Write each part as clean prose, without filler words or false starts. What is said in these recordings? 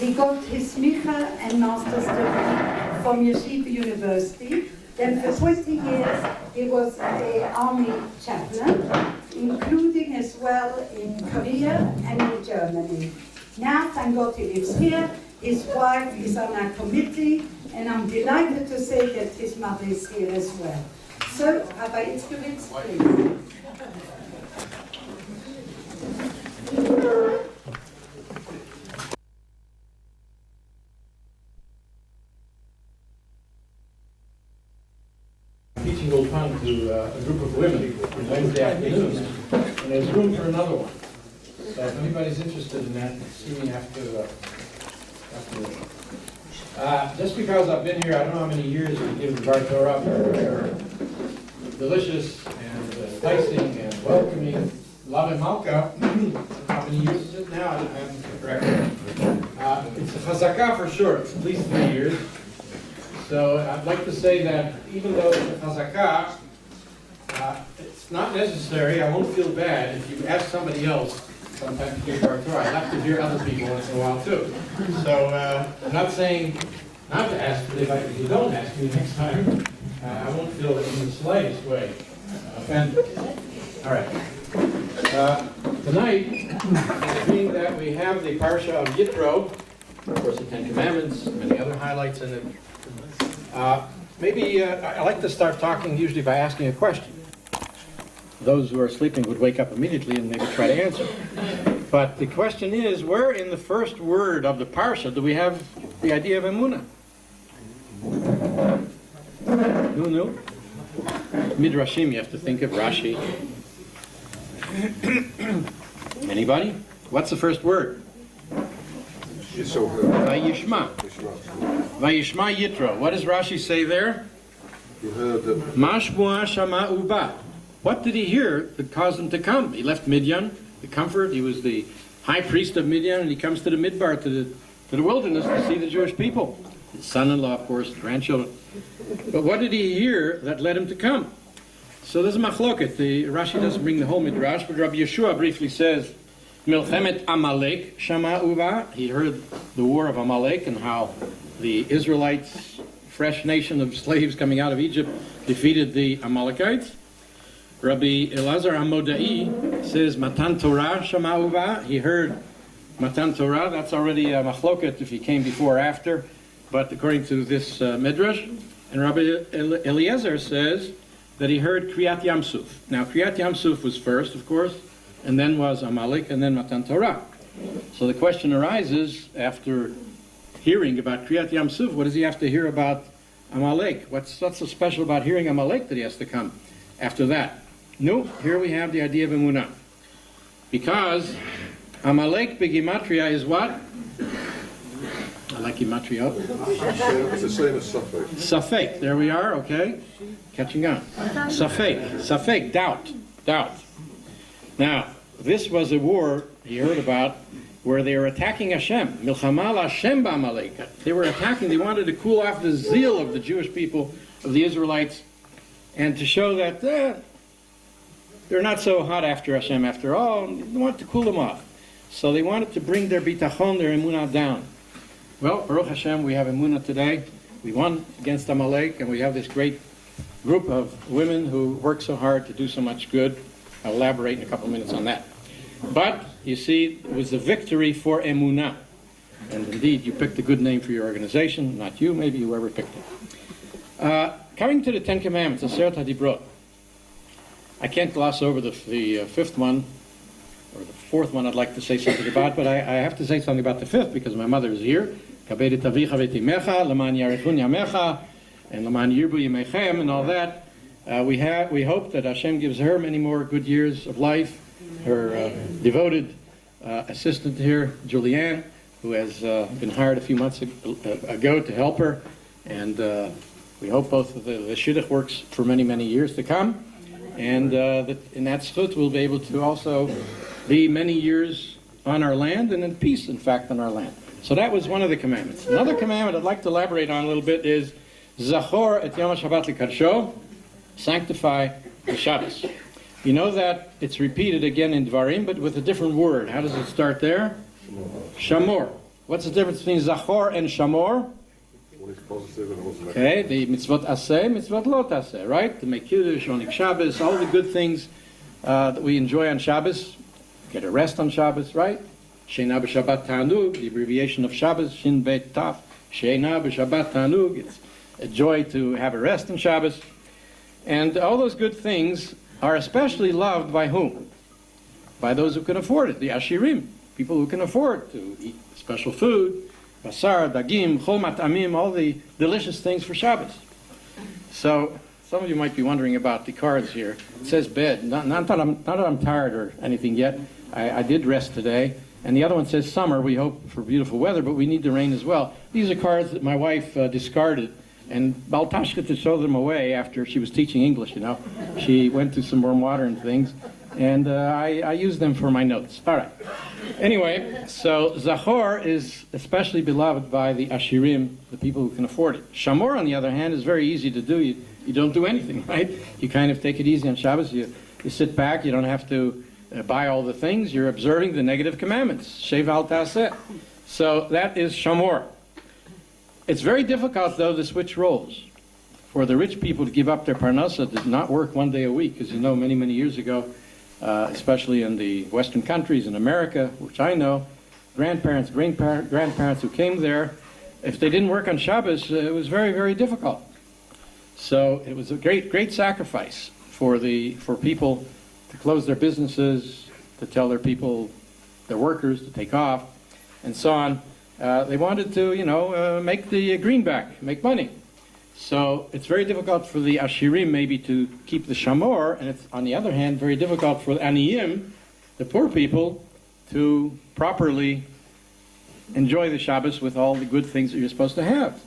He got his smicha and master's degree from Yeshiva University. Then for 20 years he was an army chaplain, including as well in Korea and in Germany. Now, thank God he lives here. His wife is on our committee, and I'm delighted to say that his mother is here as well. So, Rabbi Itzkowitz, please. Teaching Ulpan to a group of women on Wednesday afternoons, and there's room for another one. So if anybody's interested in that, see me after. Just because I've been here, I don't know how many years we give the Bar Torah, they're delicious and enticing and welcoming. Love and Malka, how many years is it now? I haven't kept record. It's a chazakah for sure, it's at least 3 years. So I'd like to say that even though it's a chazakah, it's not necessary. I won't feel bad if you ask somebody else sometime to give Bar Torah. I like to hear other people once in a while too. So I'm not saying not to ask, but if you don't ask me next time, I won't feel in the slightest way offended. All right. Tonight, being that we have the parsha of Yitro, of course the Ten Commandments, many other highlights in it. Maybe I like to start talking usually by asking a question. Those who are sleeping would wake up immediately and maybe try to answer. But the question is, where in the first word of the parsha do we have the idea of EMUNAH? No. Midrashim, you have to think of Rashi. Anybody? What's the first word? Vayishma. Vayishma Yitro. What does Rashi say there? Mashbuah Shama Uba. What did he hear that caused him to come? He left Midian, the comfort. He was the high priest of Midian, and he comes to the Midbar, to the wilderness, to see the Jewish people. His son-in-law, of course, grandchildren. But what did he hear that led him to come? So there's a machloket. The Rashi doesn't bring the whole midrash, but Rabbi Yeshua briefly says, Milchemet Amalek Shama Uva. He heard the war of Amalek and how the Israelites, fresh nation of slaves coming out of Egypt, defeated the Amalekites. Rabbi Elazar Amodai says Matan Torah Shama Uva. He heard Matan Torah. That's already a machloket if he came before or after, but according to this midrash. And Rabbi Eliezer says that he heard Kriyat Yamsuf. Now Kriyat Yamsuf was first, of course, and then was Amalek, and then Matan Torah. So the question arises, after hearing about Kriyat Yamsuf, what does he have to hear about Amalek? What's so special about hearing Amalek that he has to come after that? No, here we have the idea of EMUNAH. Because Amalek begimatria is what? I like gematria. It's the same as Safek. Safek, there we are, okay. Catching on. Safek, doubt. Now, this was a war he heard about where they were attacking Hashem. Milchama Hashem ba'Amalek. They were attacking, they wanted to cool off the zeal of the Jewish people, of the Israelites, and to show that they're not so hot after Hashem after all. They wanted to cool them off. So they wanted to bring their bitachon, their emunah down. Well, Baruch Hashem, we have emunah today. We won against Amalek, and we have this great group of women who work so hard to do so much good. I'll elaborate in a couple of minutes on that. But, you see, it was a victory for emunah. And indeed, you picked a good name for your organization. Not you, maybe whoever picked it. Coming to the Ten Commandments, Aseret HaDibrot. I can't gloss over the fifth one, or the fourth one I'd like to say something about, but I have to say something about the fifth because my mother is here. Kabed et avicha v'et imecha, l'man yarechun yamecha, and l'man yirbu yemechem, and all that. We hope that Hashem gives her many more good years of life. Her devoted assistant here, Julianne, who has been hired a few months ago to help her, and we hope both of the shidduch works for many, many years to come, and that in that zchut we'll be able to also be many years on our land, and in peace, in fact, on our land. So that was one of the commandments. Another commandment I'd like to elaborate on a little bit is Zachor et Yom HaShabbat likadsho, sanctify the Shabbos. You know that it's repeated again in Dvarim, but with a different word. How does it start there? Shamor. what's the difference between Zachor and Shamor? One is positive and one's negative. Okay, the mitzvot aseh, mitzvot lo taseh, right? To make kiddush, onik Shabbos, all the good things that we enjoy on Shabbos. Get a rest on Shabbos, right? Sheina b'Shabbat Tanug, the abbreviation of Shabbos, Shin Bet Taf. Sheina b'Shabbat Tanug, it's a joy to have a rest on Shabbos. And all those good things are especially loved by whom? By those who can afford it, the Ashirim, people who can afford to eat special food, basar, dagim, chol matamim, all the delicious things for Shabbos. So, some of you might be wondering about the cards here. It says bed. Not that I'm tired or anything yet. I did rest today. And the other one says summer. We hope for beautiful weather, but we need the rain as well. These are cards that my wife discarded. And Baltashka to show them away after she was teaching English, you know. She went to some warm water and things. And I used them for my notes. All right. Anyway, so Zachor is especially beloved by the Ashirim, the people who can afford it. Shamor, on the other hand, is very easy to do. You don't do anything, right? You kind of take it easy on Shabbos. You sit back. You don't have to buy all the things. You're observing the negative commandments. Shev al taseh. So that is Shamor. It's very difficult, though, to switch roles. For the rich people to give up their parnasa did not work one day a week. As you know, many, many years ago, especially in the Western countries, in America, which I know, grandparents, grandparents who came there, if they didn't work on Shabbos, it was very, very difficult. So it was a great sacrifice for people to close their businesses, to tell their people, their workers, to take off, and so on. They wanted to, make the greenback, make money. So it's very difficult for the Ashirim maybe to keep the Shamor, and it's, on the other hand, very difficult for the Aniyim, the poor people, to properly enjoy the Shabbos with all the good things that you're supposed to have.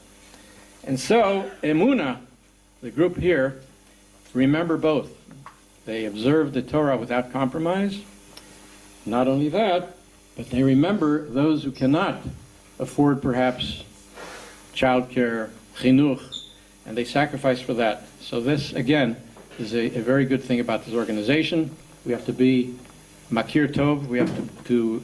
And so, EMUNAH, the group here, remember both. They observe the Torah without compromise. Not only that, but they remember those who cannot afford perhaps childcare, chinuch, and they sacrifice for that. So this, again, is a very good thing about this organization. We have to be makir tov. We have to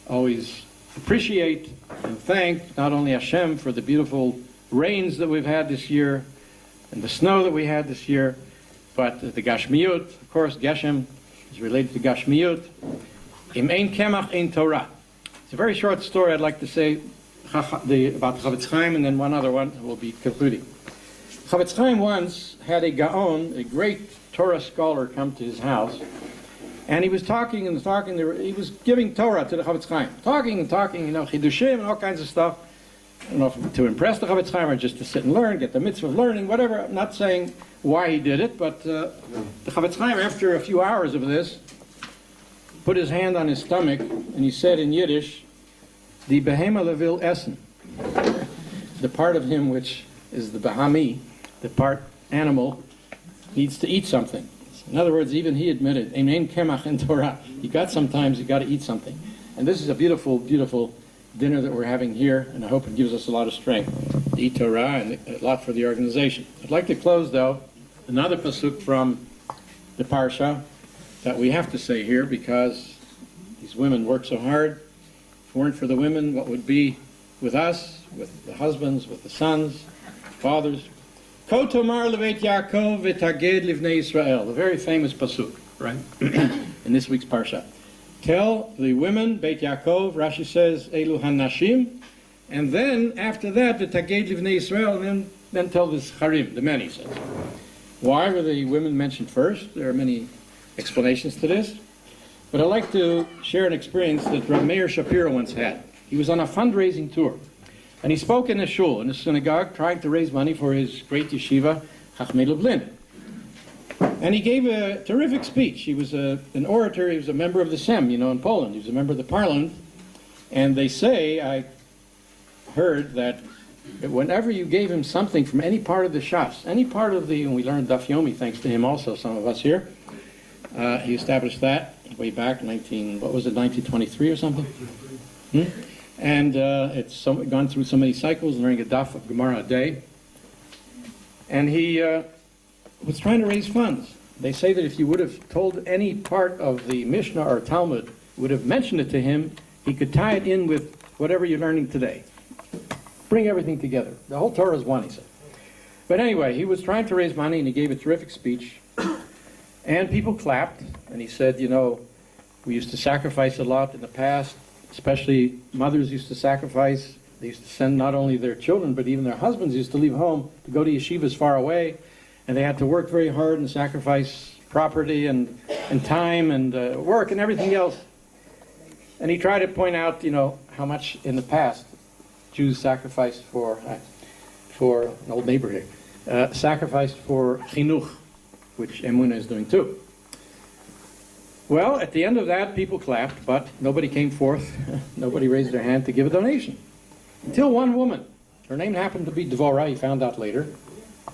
always appreciate and thank not only Hashem for the beautiful rains that we've had this year and the snow that we had this year, but the gashmiyut. Of course, Geshem is related to gashmiyut. Im ein kemach ein Torah. It's a very short story I'd like to say about the Chavetz Chaim, and then one other one will be concluding. Chavetz Chaim once had a Gaon, a great Torah scholar, come to his house, and he was talking, he was giving Torah to the Chavetz Chaim. Talking, Chidushim and all kinds of stuff. I don't know if to impress the Chavetz Chaim or just to sit and learn, get the mitzvah of learning, whatever. I'm not saying why he did it, but the Chavetz Chaim, after a few hours of this, put his hand on his stomach, and he said in Yiddish, "Die Behema levil essen." The part of him which is the Bahami, the part animal, needs to eat something. In other words, even he admitted, "Ein kemach in Torah." Sometimes you got to eat something. And this is a beautiful, beautiful dinner that we're having here, and I hope it gives us a lot of strength to eat Torah and a lot for the organization. I'd like to close, though, another pasuk from the Parsha that we have to say here because these women work so hard. If it weren't for the women, what would be with us, with the husbands, with the sons, fathers? Ko tomar levet Yaakov v'taged livnei Yisrael, the very famous pasuk, right, in this week's Parsha. Tell the women, Beit Yaakov, Rashi says, Elu hanashim, and then after that, the Taged Livnei Yisrael, and then tell the Harim, the men, he says. Why were the women mentioned first? There are many explanations to this. But I'd like to share an experience that Rabbi Meir Shapiro once had. He was on a fundraising tour, and he spoke in a shul, in a synagogue, trying to raise money for his great yeshiva, Chachmei Lublin. And he gave a terrific speech. He was an orator. He was a member of the Sejm, in Poland. He was a member of the parliament. And they say, I heard that whenever you gave him something from any part of the Shas, any part of and we learned Daf Yomi, thanks to him also, some of us here. He established that way back, 1923 or something? And it's gone through so many cycles, learning a Daf of Gemara a day. And he was trying to raise funds. They say that if you would have told any part of the Mishnah or Talmud, would have mentioned it to him, he could tie it in with whatever you're learning today. Bring everything together. The whole Torah is one, he said. But anyway, he was trying to raise money, and he gave a terrific speech. And people clapped, and he said, you know, we used to sacrifice a lot in the past, especially mothers used to sacrifice. They used to send not only their children, but even their husbands used to leave home to go to yeshivas far away, and they had to work very hard and sacrifice property and time and work and everything else. And he tried to point out, you know, how much in the past Jews sacrificed for an old neighbor here, sacrificed for chinuch, which EMUNAH is doing too. Well, at the end of that, people clapped, but nobody came forth. Nobody raised their hand to give a donation. Until one woman, her name happened to be Dvorah, he found out later,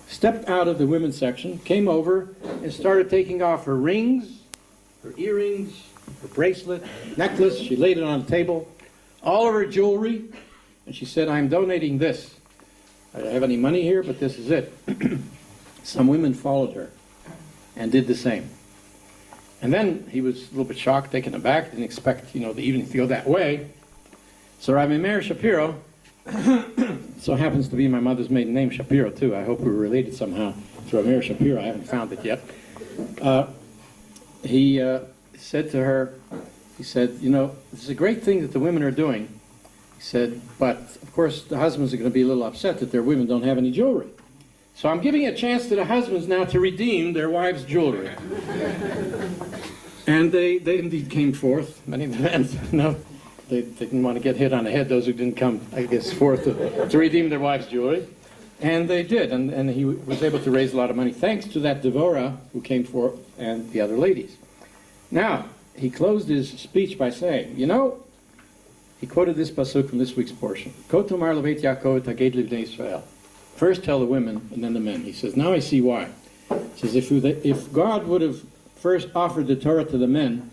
stepped out of the women's section, came over, and started taking off her rings, her earrings, her bracelet, necklace. She laid it on the table, all of her jewelry, and she said, I'm donating this. I don't have any money here, but this is it. Some women followed her and did the same. And then he was a little bit shocked, taken aback, didn't expect, you know, the evening to go that way. So Rabbi Meir Shapiro, so happens to be my mother's maiden name, Shapiro, too. I hope we're related somehow to Rabbi Meir Shapiro. I haven't found it yet. He said to her, he said, you know, this is a great thing that the women are doing. He said, but of course the husbands are going to be a little upset that their women don't have any jewelry. So I'm giving a chance to the husbands now to redeem their wives' jewelry. And they indeed came forth. Many of the men, no, they didn't want to get hit on the head, those who didn't come, I guess, forth to redeem their wives' jewelry. And they did, and he was able to raise a lot of money, thanks to that Devorah who came forth and the other ladies. Now, he closed his speech by saying, you know, he quoted this pasuk from this week's portion. Ko tomar levet Yaakov taged livnei Israel. First tell the women, and then the men. He says, now I see why. He says, if God would have first offered the Torah to the men,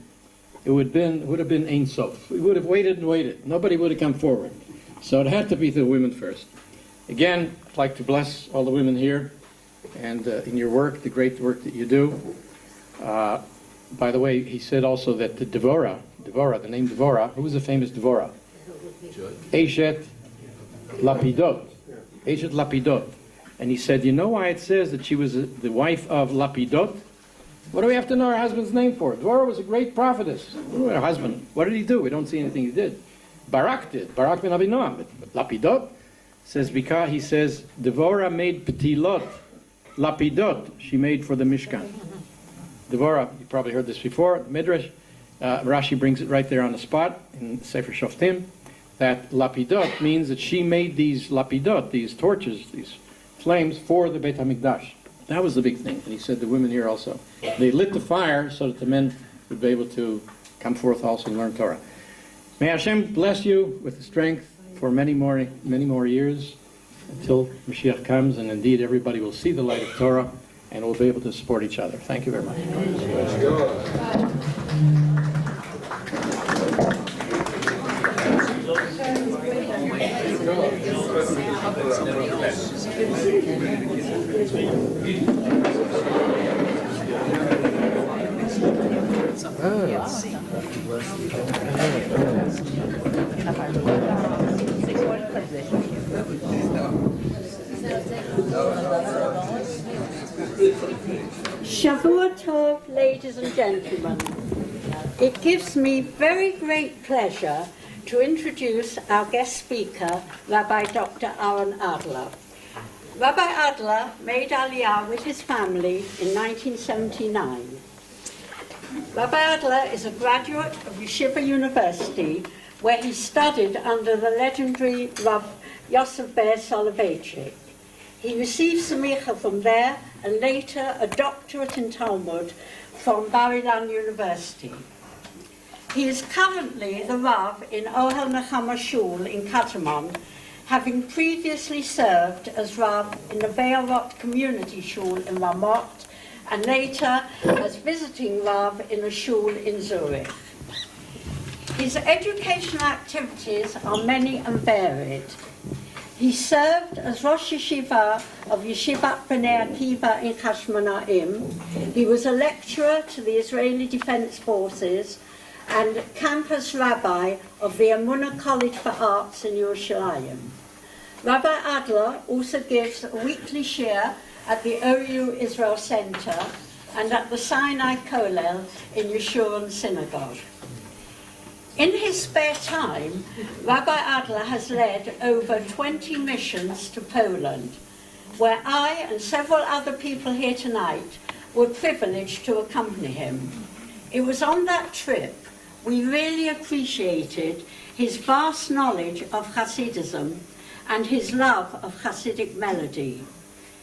it would have been Ein Sof. We would have waited and waited. Nobody would have come forward. So it had to be to the women first. Again, I'd like to bless all the women here and in your work, the great work that you do. By the way, he said also that the Devorah, the name Devorah, who was the famous Devorah? Eshet Lapidot. Eshet Lapidot. And he said, you know why it says that she was the wife of Lapidot? What do we have to know her husband's name for? Devorah was a great prophetess. Her husband, what did he do? We don't see anything he did. Barak did. Barak ben Abinoam. But Lapidot says, because he says, Devorah made petilot. Lapidot, she made for the Mishkan. Devorah, you probably heard this before, Midrash. Rashi brings it right there on the spot in Sefer Shoftim, that Lapidot means that she made these Lapidot, these torches, these flames, for the Beit HaMikdash. That was the big thing. And he said the women here also. They lit the fire so that the men would be able to come forth also and learn Torah. May Hashem bless you with the strength for many more years until Mashiach comes, and indeed everybody will see the light of Torah and will be able to support each other. Thank you very much. Shavua Tov, ladies and gentlemen. It gives me very great pleasure to introduce our guest speaker, Rabbi Dr. Aaron Adler. Rabbi Adler made Aliyah with his family in 1979. Rabbi Adler is a graduate of Yeshiva University, where he studied under the legendary Rav Yosef Ber Soloveitchik. He received Samicha from there and later a doctorate in Talmud from Bar-Ilan University. He is currently the Rav in Ohel Nechama Shul in Katamon, having previously served as Rav in the Be'erot Community Shul in Ramot and later as visiting Rav in a shul in Zurich. His educational activities are many and varied. He served as Rosh Yeshiva of Yeshivat Bnei Akiva in Hashmonaim. He was a lecturer to the Israeli Defense Forces and campus rabbi of the EMUNAH College for Arts in Yerushalayim. Rabbi Adler also gives a weekly share at the OU Israel Center and at the Sinai Kollel in Yeshurun Synagogue. In his spare time, Rabbi Adler has led over 20 missions to Poland, where I and several other people here tonight were privileged to accompany him. It was on that trip we really appreciated his vast knowledge of Hasidism and his love of Hasidic melody.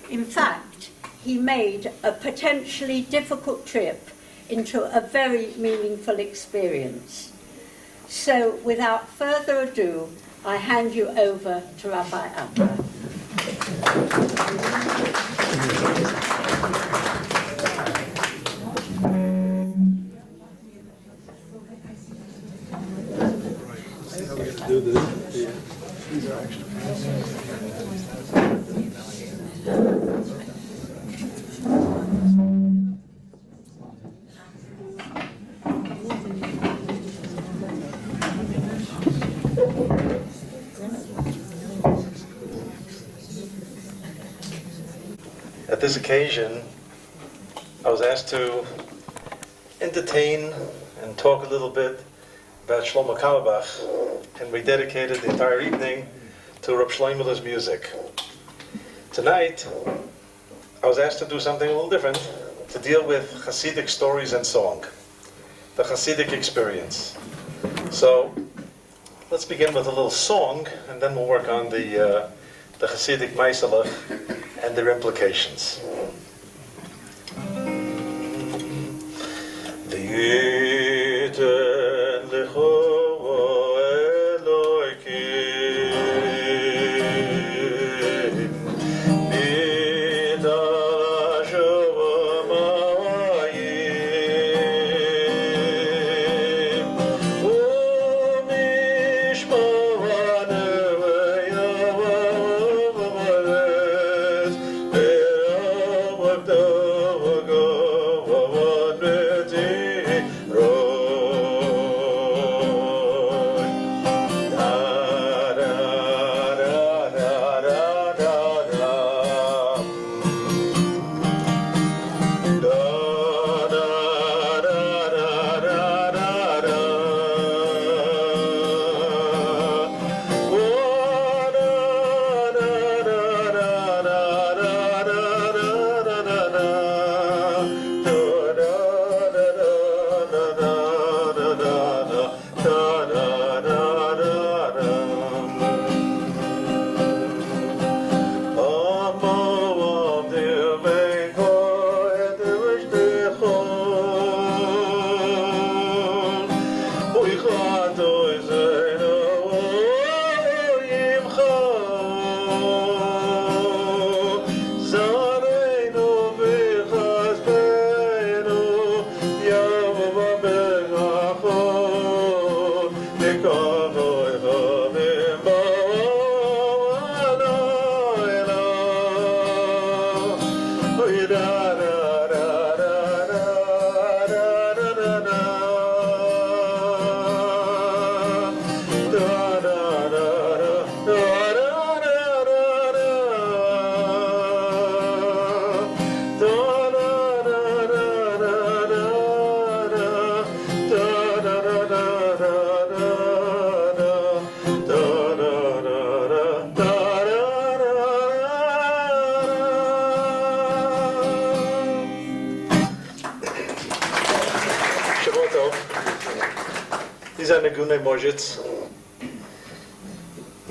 In fact, he made a potentially difficult trip into a very meaningful experience. So, without further ado, I hand you over to Rabbi Adler. Do this. At this occasion, I was asked to entertain and talk a little bit about Shlomo Carlebach, and we dedicated the entire evening to Reb Shlomo's music. Tonight, I was asked to do something a little different, to deal with Hasidic stories and song, the Hasidic experience. So, let's begin with a little song, and then we'll work on the Hasidic Maisalach and their implications.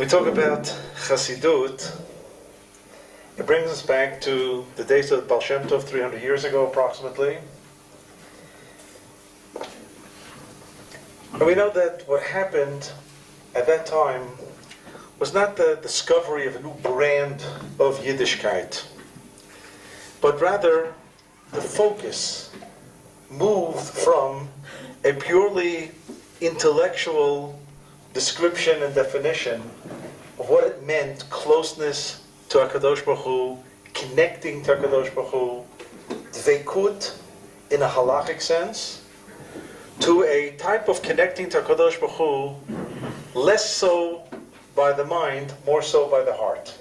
We talk about Chassidut. It brings us back to the days of Baal Shem Tov 300 years ago approximately. And we know that what happened at that time was not the discovery of a new brand of Yiddishkeit, but rather the focus moved from a purely intellectual description and definition of what it meant, closeness to HaKadosh Baruch Hu, connecting to HaKadosh Baruch Hu, dveikut in a halachic sense, to a type of connecting to HaKadosh Baruch Hu, less so by the mind, more so by the heart.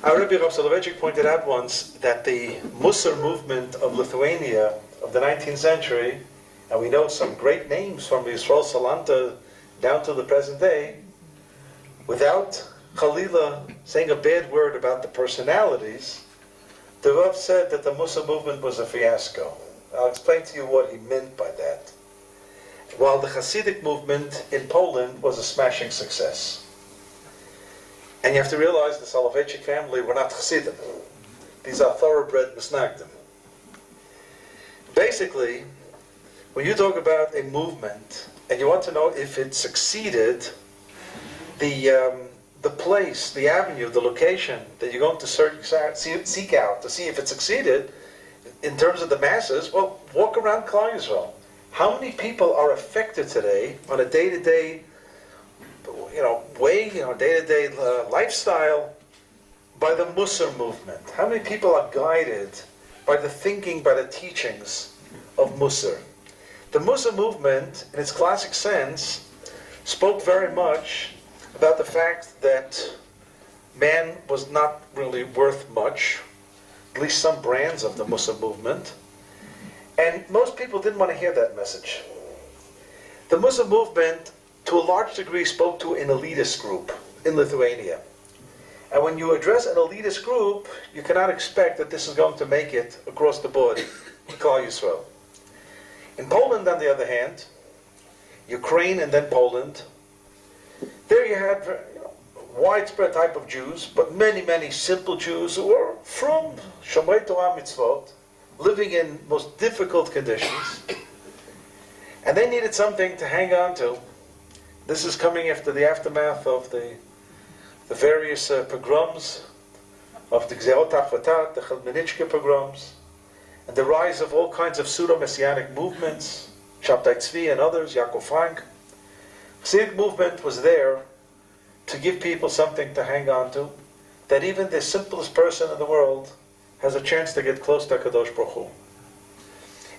Our Rabbi Rav Soloveitchik pointed out once that the Musar movement of Lithuania of the 19th century, and we know some great names from Yisrael Salanta down to the present day, without Chalila saying a bad word about the personalities, the Rav said that the Musar movement was a fiasco. I'll explain to you what he meant by that. While the Hasidic movement in Poland was a smashing success. And you have to realize the Soloveitchik family were not Hasidim. These are thoroughbred Misnagdim. Basically, when you talk about a movement and you want to know if it succeeded, the place, the avenue, the location that you're going to seek out to see if it succeeded in terms of the masses, well, walk around Klal Yisrael. How many people are affected today on a day-to-day, day-to-day lifestyle by the Musar movement? How many people are guided by the thinking, by the teachings of Musar? The Musar movement, in its classic sense, spoke very much about the fact that man was not really worth much, at least some brands of the Musar movement, and most people didn't want to hear that message. The Musar movement, to a large degree, spoke to an elitist group in Lithuania. And when you address an elitist group, you cannot expect that this is going to make it across the board to Klal Yisrael. In Poland, on the other hand, Ukraine and then Poland, there you had widespread type of Jews, but many, many simple Jews who were from Shomrei Torah Mitzvot, living in most difficult conditions, and they needed something to hang on to. This is coming after the aftermath of the various pogroms, of the Gzerot HaChvatat, the Chmielnicki pogroms, and the rise of all kinds of pseudo-messianic movements, Shabtai Tzvi and others, Yaakov Frank. The Hasidic movement was there to give people something to hang on to, that even the simplest person in the world has a chance to get close to HaKadosh Baruch Hu.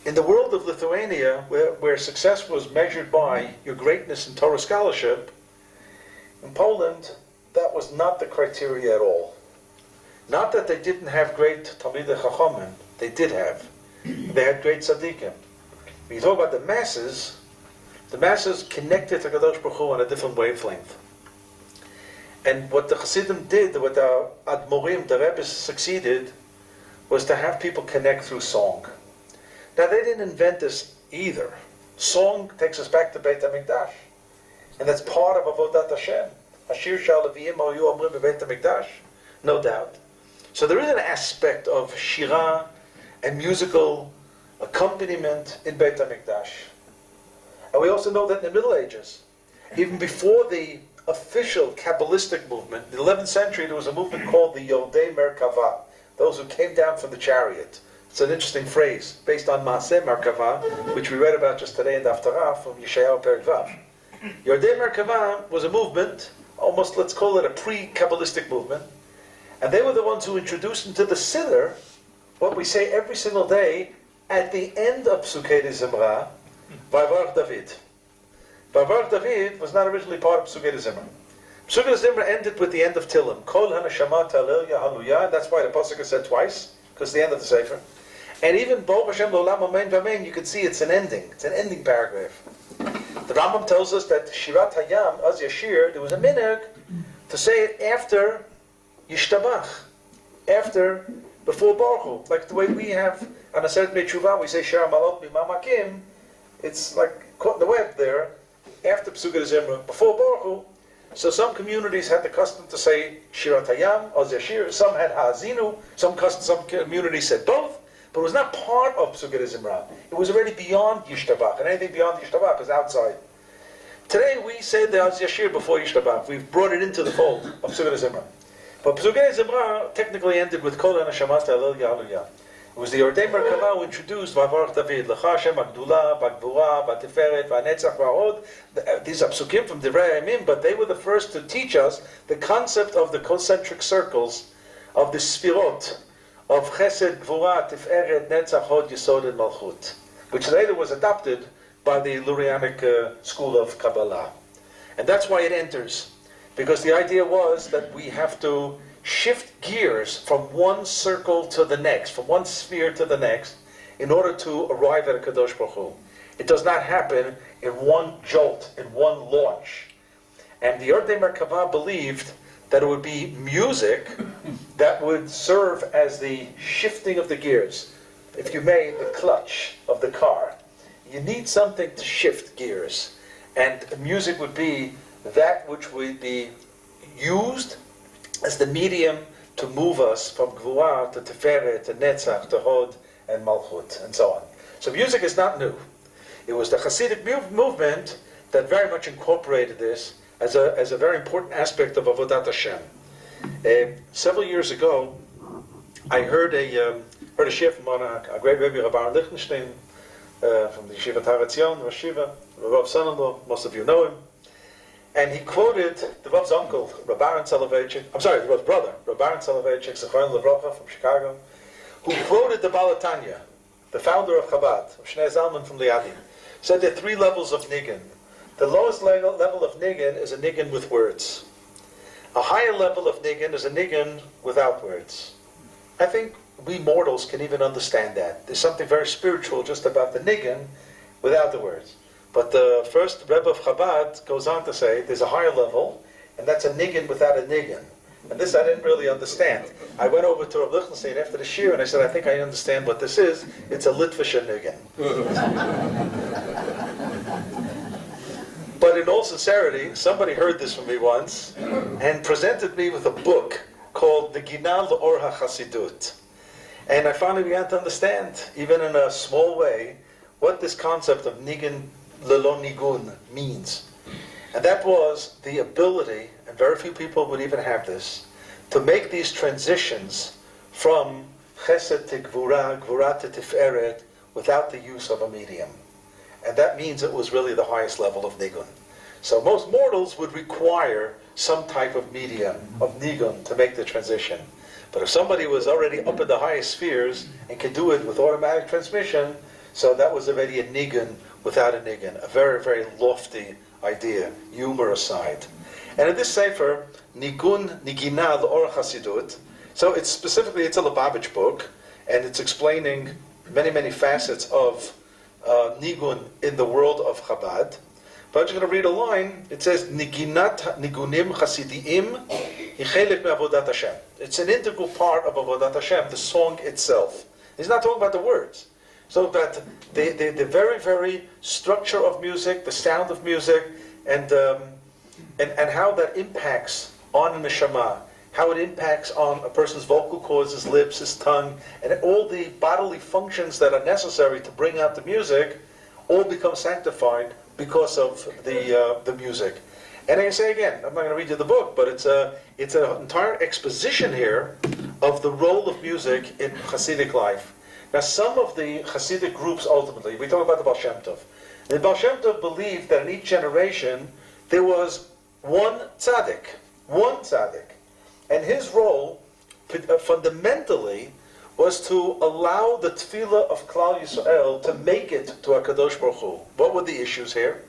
In the world of Lithuania, where success was measured by your greatness in Torah scholarship, in Poland, that was not the criteria at all. Not that they didn't have great Talmidei Chachamim, they did have. They had great tzaddikim. When you talk about the masses connected to HaKadosh Baruch Hu on a different wavelength. And what the Hasidim did, what the Admorim, the Rebbes succeeded, was to have people connect through song. Now they didn't invent this either. Song takes us back to Beit HaMikdash. And that's part of Avodat Hashem. Ashir shal Leviyim Oyu Omrim Beit HaMikdash. No doubt. So there is an aspect of shira and musical accompaniment in Beit HaMikdash. And we also know that in the Middle Ages, even before the official Kabbalistic movement, in the 11th century there was a movement called the Yodei Merkava, those who came down from the chariot. It's an interesting phrase, based on Maaseh Merkava, which we read about just today in the Haftarah from Yeshayahu Perek Vav. Yodei Merkava was a movement, almost let's call it a pre-Kabbalistic movement, and they were the ones who introduced into the Siddur what we say every single day at the end of Psukei Zimra, Vavarach David. Vavarach David was not originally part of Psukei Zimra. Psukei Zimra ended with the end of Tillim. Kol haneshama talel yahaluya, and that's why the Pasuk is said twice, because it's the end of the Sefer. And even Baruch Hashem L'olam Amen V'Amen, you can see it's an ending. It's an ending paragraph. The Rambam tells us that Shirat Hayam, Az Yashir, there was a minhag to say it after Yishtabach, before Baruch Hu. Like the way we have on a certain B'Tshuvah, we say Shar Malot B'Mamakim, it's like caught in the web there, after Psukei Zimra, before Baruch Hu. So some communities had the custom to say Shirat Hayam, Az Yashir, some had Ha'azinu, some communities said both, but it was not part of Psukei Zimra. It was already beyond Yishtabach, and anything beyond Yishtabach is outside. Today we say the Az Yashir before Yishtabach. We've brought it into the fold of Psukei Zimra. But Psukei Zimra technically ended with Kol HaNeshamas Ta'alel Yahaluya. It was the Yodei Merkava who introduced Vavarach David, L'cha Hashem HaGdula, B'Gvura, B'Tiferet, V'Netzach V'Hod. These are psukim from Divrei Hayamim, but they were the first to teach us the concept of the concentric circles of the Sfirot, of Chesed, Gvura, Tiferet, Netzach, Hod, Yesod, and Malchut. which later was adopted by the Lurianic school of Kabbalah. And that's why it enters, because the idea was that we have to shift gears from one circle to the next, from one sphere to the next, in order to arrive at a Kadosh Baruch Hu. It does not happen in one jolt, in one launch. And the Yordei Merkava believed that it would be music that would serve as the shifting of the gears. If you may, the clutch of the car. You need something to shift gears. And music would be that which would be used as the medium to move us from Gvura to Tiferet to Netzach to Hod and Malchut and so on. So music is not new. It was the Hasidic movement that very much incorporated this as a very important aspect of Avodat Hashem. Several years ago, I heard a shiur from a great Rabbi, Rabbi Lichtenstein, from the Yeshiva Har Etzion, Rosh Yeshiva, Rabbi's son-in-law, most of you know him. And he quoted the Rav's uncle, Rabbi Soloveitchik, the Rav's brother, Rabbi Soloveitchik, Zechron Levracha from Chicago, who quoted the Baal Tanya, the founder of Chabad, of Shnei Zalman from Liadim, said there are 3 levels of nigun. The lowest level of nigun is a nigun with words. A higher level of nigun is a nigun without words. I think we mortals can even understand that. There's something very spiritual just about the nigun without the words. But the first Rebbe of Chabad goes on to say there's a higher level, and that's a nigun without a nigun. And this I didn't really understand. I went over to Rabbi Lichtenstein after the shiur and I said, I think I understand what this is. It's a Litvischer nigun. But in all sincerity, somebody heard this from me once and presented me with a book called The Ginah L'Or HaChasidut. And I finally began to understand, even in a small way, what this concept of nigun lelo nigun means. And that was the ability, and very few people would even have this, to make these transitions from chesed to gvura, gvura to tiferet, without the use of a medium. And that means it was really the highest level of nigun. So most mortals would require some type of medium, of nigun, to make the transition. But if somebody was already up in the highest spheres and could do it with automatic transmission, so that was already a nigun without a nigun. A very, very lofty idea, humor aside. And in this sefer, Nigun Niginah L'Or Chasidut, so it's a Lubavitch book, and it's explaining many, many facets of nigun in the world of Chabad. But I'm just going to read a line. It says, Niginat Nigunim Chasidiyim Yichelek Me'avodat Hashem. It's an integral part of Avodat Hashem, the song itself. He's not talking about the words. So that the very, very structure of music, the sound of music, and how that impacts on a neshama, how it impacts on a person's vocal cords, his lips, his tongue, and all the bodily functions that are necessary to bring out the music, all become sanctified because of the music. And I say again, I'm not going to read you the book, but it's an entire exposition here of the role of music in Hasidic life. Now, some of the Hasidic groups, ultimately, we talk about the Baal Shem Tov. The Baal Shem Tov believed that in each generation there was one tzaddik, and his role fundamentally was to allow the tefillah of Klal Yisrael to make it to HaKadosh Baruch Hu. What were the issues here?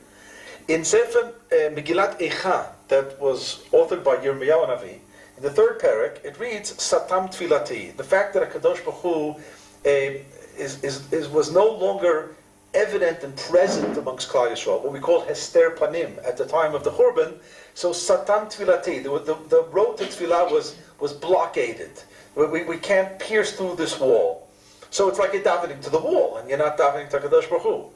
In Sefer Megillat Eicha, that was authored by Yirmiyahu Navi, in the 3rd parak, it reads, Satam Tfilati, the fact that HaKadosh Baruch Hu was no longer evident and present amongst Klal Yisrael, what we call Hester Panim at the time of the Churban. So Satam Tfilati, the road to Tfilah was blockaded. We can't pierce through this wall. So it's like you're davening to the wall, and you're not davening to Kadosh Baruch Hu.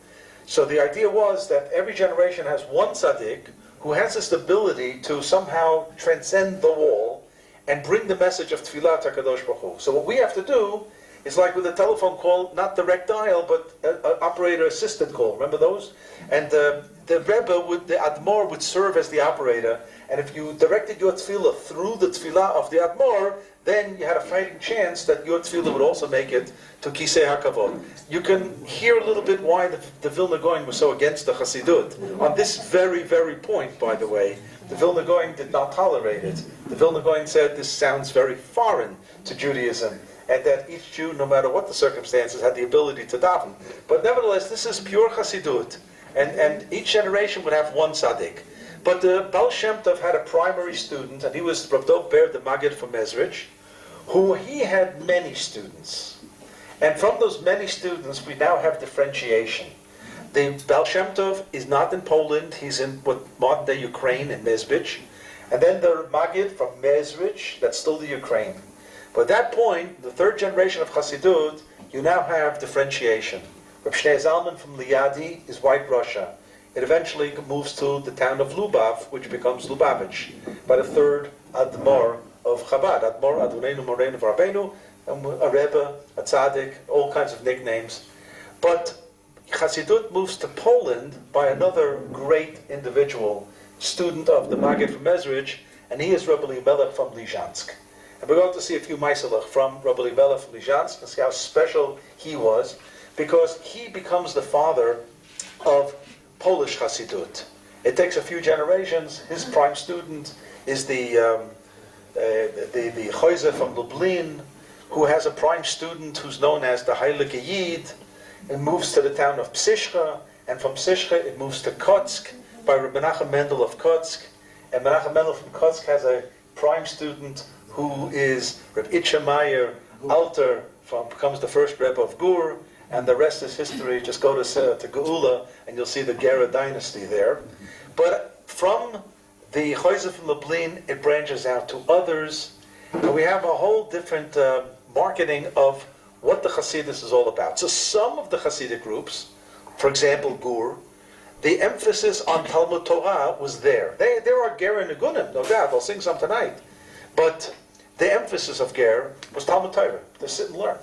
So the idea was that every generation has one tzaddik who has this ability to somehow transcend the wall and bring the message of Tfilah to Kadosh Baruch Hu. So what we have to do is like with a telephone call, not direct dial, but an operator-assisted call. Remember those? And the Rebbe, the Admor, would serve as the operator. And if you directed your tefillah through the tefillah of the Admor, then you had a fighting chance that your tefillah would also make it to Kisei HaKavod. You can hear a little bit why the Vilna Gaon was so against the Chassidut. On this very, very point, by the way, the Vilna Gaon did not tolerate it. The Vilna Gaon said this sounds very foreign to Judaism. and that each Jew, no matter what the circumstances, had the ability to daven. But nevertheless, this is pure Chassidut, and each generation would have one tzaddik. But the Baal Shem Tov had a primary student, and he was Rav Dov Ber the Maggid from Mezrich, who he had many students. And from those many students, we now have differentiation. The Baal Shem Tov is not in Poland, he's in what modern-day Ukraine, in Mezbich. And then the Maggid from Mezrich, that's still the Ukraine. But at that point, the third generation of Chassidut, you now have differentiation. Reb Shnei Zalman from Liadi is White Russia. It eventually moves to the town of Lubav, which becomes Lubavitch, by the third Admor of Chabad. Admor, Adonenu, Moreinu, Rabbeinu, a Rebbe, a Tzaddik, all kinds of nicknames. But Chassidut moves to Poland by another great individual, student of the Maggid from Mezrich, and he is Rabbi Elimelech from Lizhansk. And we're going to see a few Maiselach from Rabbi Elimelech from Lizhansk and see how special he was, because he becomes the father of Polish Chassidut. It takes a few generations. His prime student is the Choyze from Lublin, who has a prime student who's known as the Heilige Yid. It moves to the town of Psishcha, and from Psishcha it moves to Kotsk by Reb Menachem Mendel of Kotsk. And Menachem Mendel from Kotsk has a prime student who is Reb Itcha Meyer Alter, becomes the first Rebbe of Gur, and the rest is history. Just go to Geula, and you'll see the Gera dynasty there. But from the Choyze from Lublin, it branches out to others, and we have a whole different marketing of what the Hasidus is all about. So some of the Hasidic groups, for example, Gur, the emphasis on Talmud Torah was there. There are Ger and Nigunim, no doubt. I'll sing some tonight. But the emphasis of Ger was Talmud Torah, to sit and learn.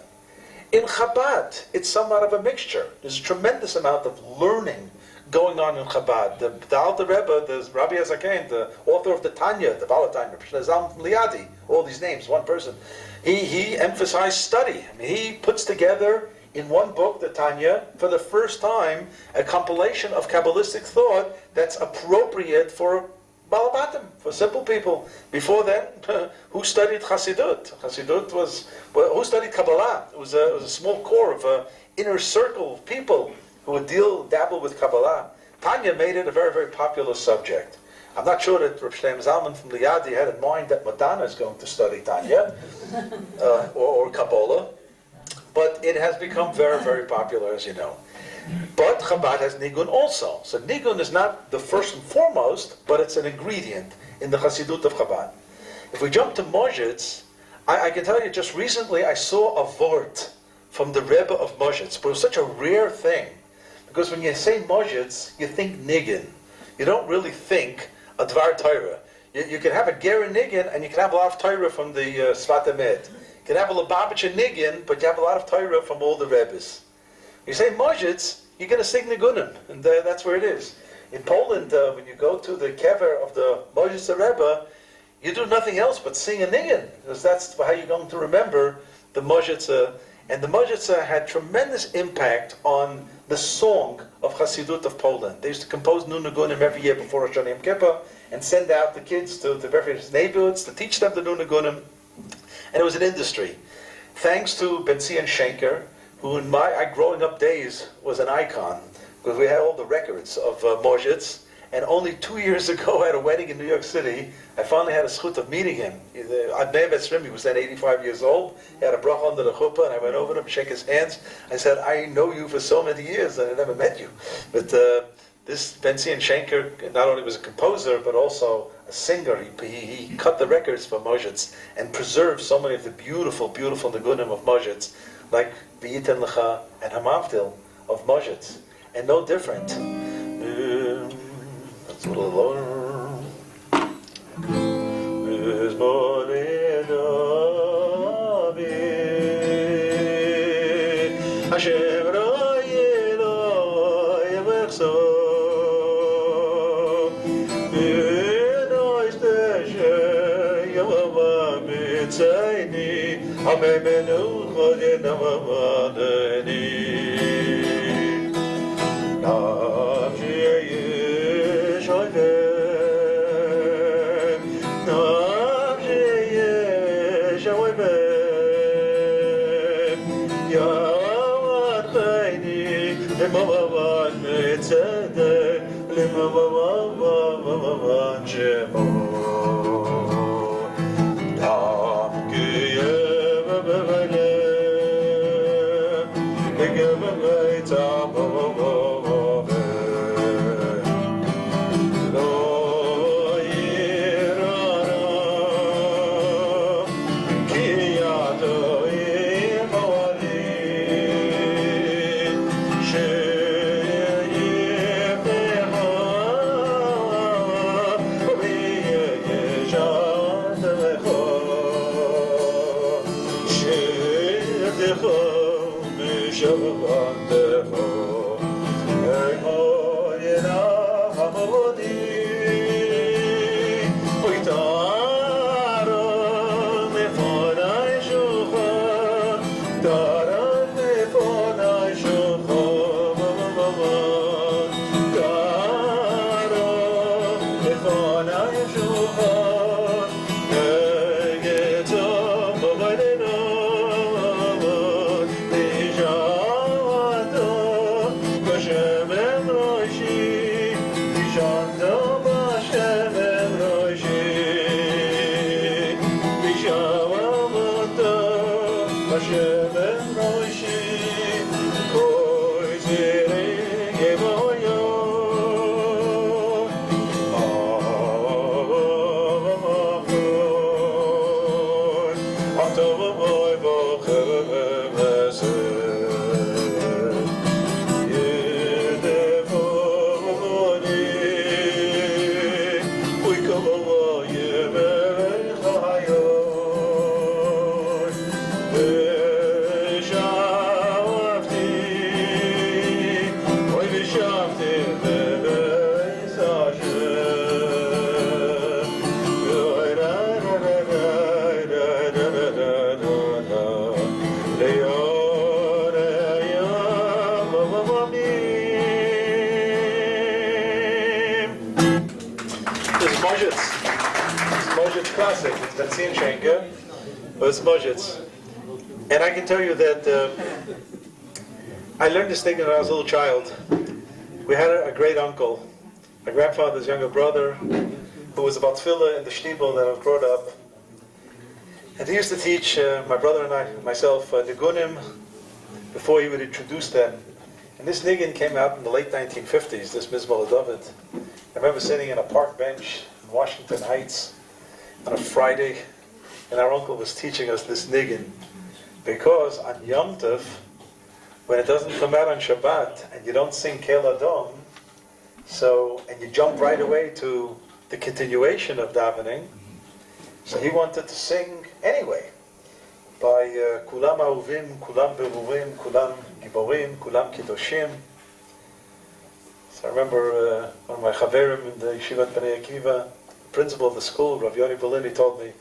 In Chabad, it's somewhat of a mixture. There's a tremendous amount of learning going on in Chabad. The Alter Rebbe, the Rabbi Azaken, the author of the Tanya, the Baal Tanya, Zalman from Liadi, all these names, one person. He emphasized study. I mean, he puts together in one book, the Tanya, for the first time, a compilation of Kabbalistic thought that's appropriate for Balabatim, for simple people. Before then, who studied Chassidut? Chassidut was, well, who studied Kabbalah? It was a small core of an inner circle of people who would dabble with Kabbalah. Tanya made it a very, very popular subject. I'm not sure that Reb Shlomo Zalman from Liadi had in mind that Madonna is going to study Tanya or Kabbalah, but it has become very, very popular, as you know. But Chabad has Nigun also. So Nigun is not the first and foremost, but it's an ingredient in the Chassidut of Chabad. If we jump to Mozhitz, I can tell you just recently I saw a vort from the Rebbe of Mozhitz, but it was such a rare thing, because when you say Mozhitz, you think Nigun. You don't really think a Dvar Torah. You can have a Ger Nigun, and you can have a lot of Torah from the Sfat Emet. You can have a Lubavitcher Nigun, but you have a lot of Torah from all the Rebbes. You say Mozhitz, you're going to sing Nigunim, and that's where it is. In Poland, when you go to the kever of the Mozhitz Rebbe, you do nothing else but sing a Nigun, because that's how you're going to remember the Mozhitz. And the Mozhitz had tremendous impact on the song of Hasidut of Poland. They used to compose new Nigunim every year before Rosh Hashanah Yom Kippur and send out the kids to the various neighborhoods to teach them the new Nigunim. And it was an industry. Thanks to Ben-Zion Schenker, who in my growing up days was an icon, because we had all the records of Mozhitz. And only 2 years ago at a wedding in New York City, I finally had a schut of meeting him. Adner Betzrim, he was then 85 years old. He had a bracha under the chuppah, and I went over to him, shake his hands. I said, I know you for so many years, and I never met you. But this Ben-Zion Schenker not only was a composer, but also a singer. He cut the records for Mozhitz and preserved so many of the beautiful, beautiful Nigunim of Mozhitz, like V'yiten Lecha and Hamavdil of Mozhitz. And no different. That's a little lower. And I can tell you that I learned this thing when I was a little child. We had a great uncle, my grandfather's younger brother, who was about tefillah in the shtibel that I was brought up. And he used to teach my brother and myself nigunim before he would introduce them. And this nigun came out in the late 1950s, this Mizmor David. I remember sitting in a park bench in Washington Heights on a Friday, and our uncle was teaching us this nigun. Because on Yom Tov, when it doesn't come out on Shabbat, and you don't sing Kel Adom, and you jump right away to the continuation of davening, so he wanted to sing anyway, by Kulam Ahuvim, Kulam Berurim, Kulam Giborim, Kulam Kiddoshim. So I remember one of my chaverim in the Yeshivat Bnei Akiva, the principal of the school, Rav Yoni Berlin, he told me,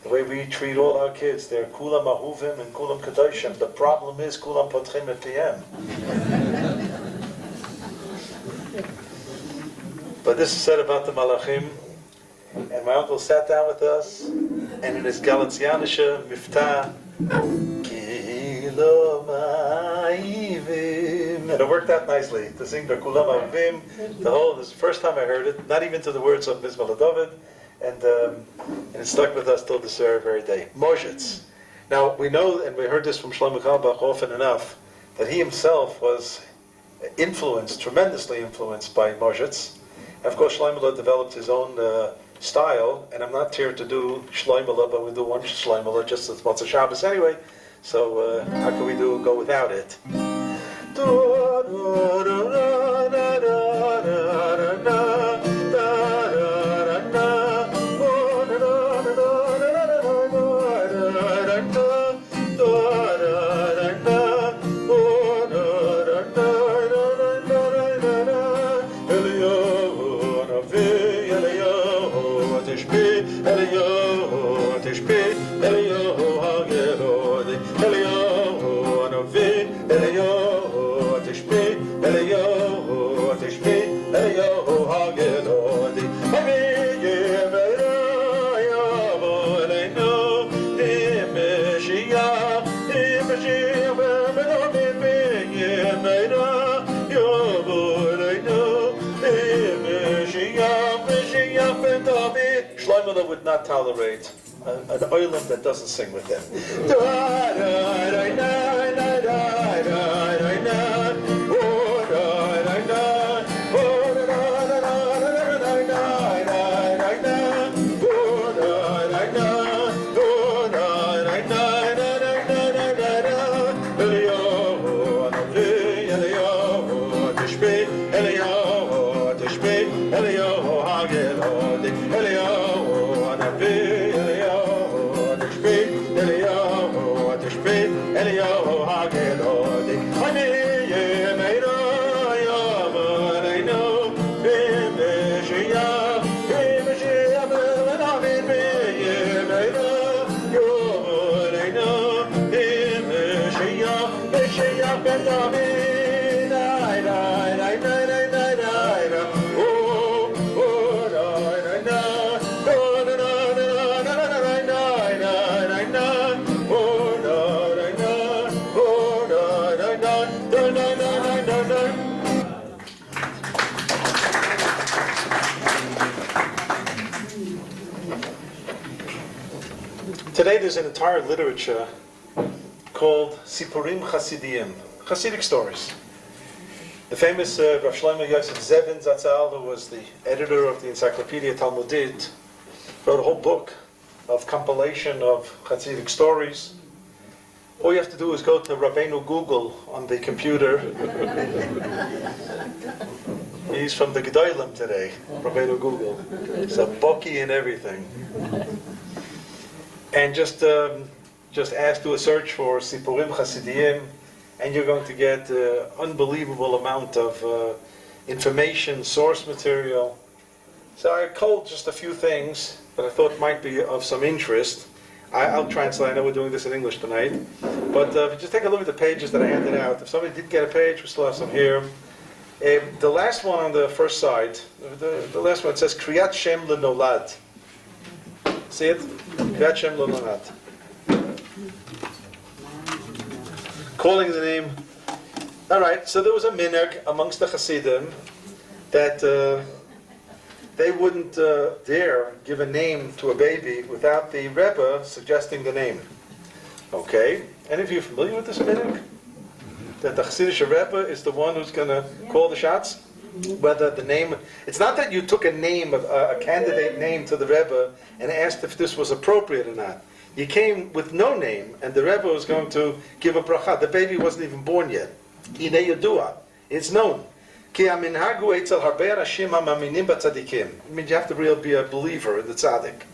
the way we treat all our kids, they're Kulam Ahuvim and Kulam Kedoshim. The problem is Kulam Potchim et Piyem. But this is said about the Malachim. And my uncle sat down with us, and in his Galicianische Miftah, Kilo Ma'ivim, and it worked out nicely to sing the Kulam Ahuvim. This is the first time I heard it, not even to the words of Mizmor David. And it stuck with us till this very day. Moshetz. Now, we know, and we heard this from Shlomo Carlebach often enough, that he himself was tremendously influenced by Moshetz. Of course, Shlomo developed his own style, and I'm not here to do Shlomo, but we do one Shlomo just as Motzei Shabbos anyway, so how can we go without it? Eliyahu, not tolerate an oilam that doesn't sing with them. Today there's an entire literature called Sipurim Chasidiyim, Hasidic stories. The famous Rav Shlomo Yosef Zevin Zatzal, who was the editor of the Encyclopedia Talmudit, wrote a whole book of compilation of Hasidic stories. All you have to do is go to Rabbeinu Google on the computer. He's from the Gedolim today, Rabbeinu Google. He's a Boki and everything. And just ask, do a search for Sipurim Chasidiyim, and you're going to get an unbelievable amount of information, source material. So I culled just a few things that I thought might be of some interest. I'll translate. I know we're doing this in English tonight. But just take a look at the pages that I handed out. If somebody did get a page, we still have some here. The last one on the first side, the last one, it says Kriyat Shem Lenolad. See it? Kriyat Shem Lenolad. Calling the name. All right, so there was a minhag amongst the Hasidim that they wouldn't dare give a name to a baby without the Rebbe suggesting the name. Okay, any of you familiar with this minhag? That the Hasidic Rebbe is the one who's going to call the shots? Whether the name, it's not that you took a name, a candidate name to the Rebbe and asked if this was appropriate or not. You came with no name, and the Rebbe was going to give a bracha. The baby wasn't even born yet. Hinei yadua. It's known. Ki haminhagu etzel harbe rashim hamaminim batzadikim. I mean, you have to really be a believer in the tzaddik.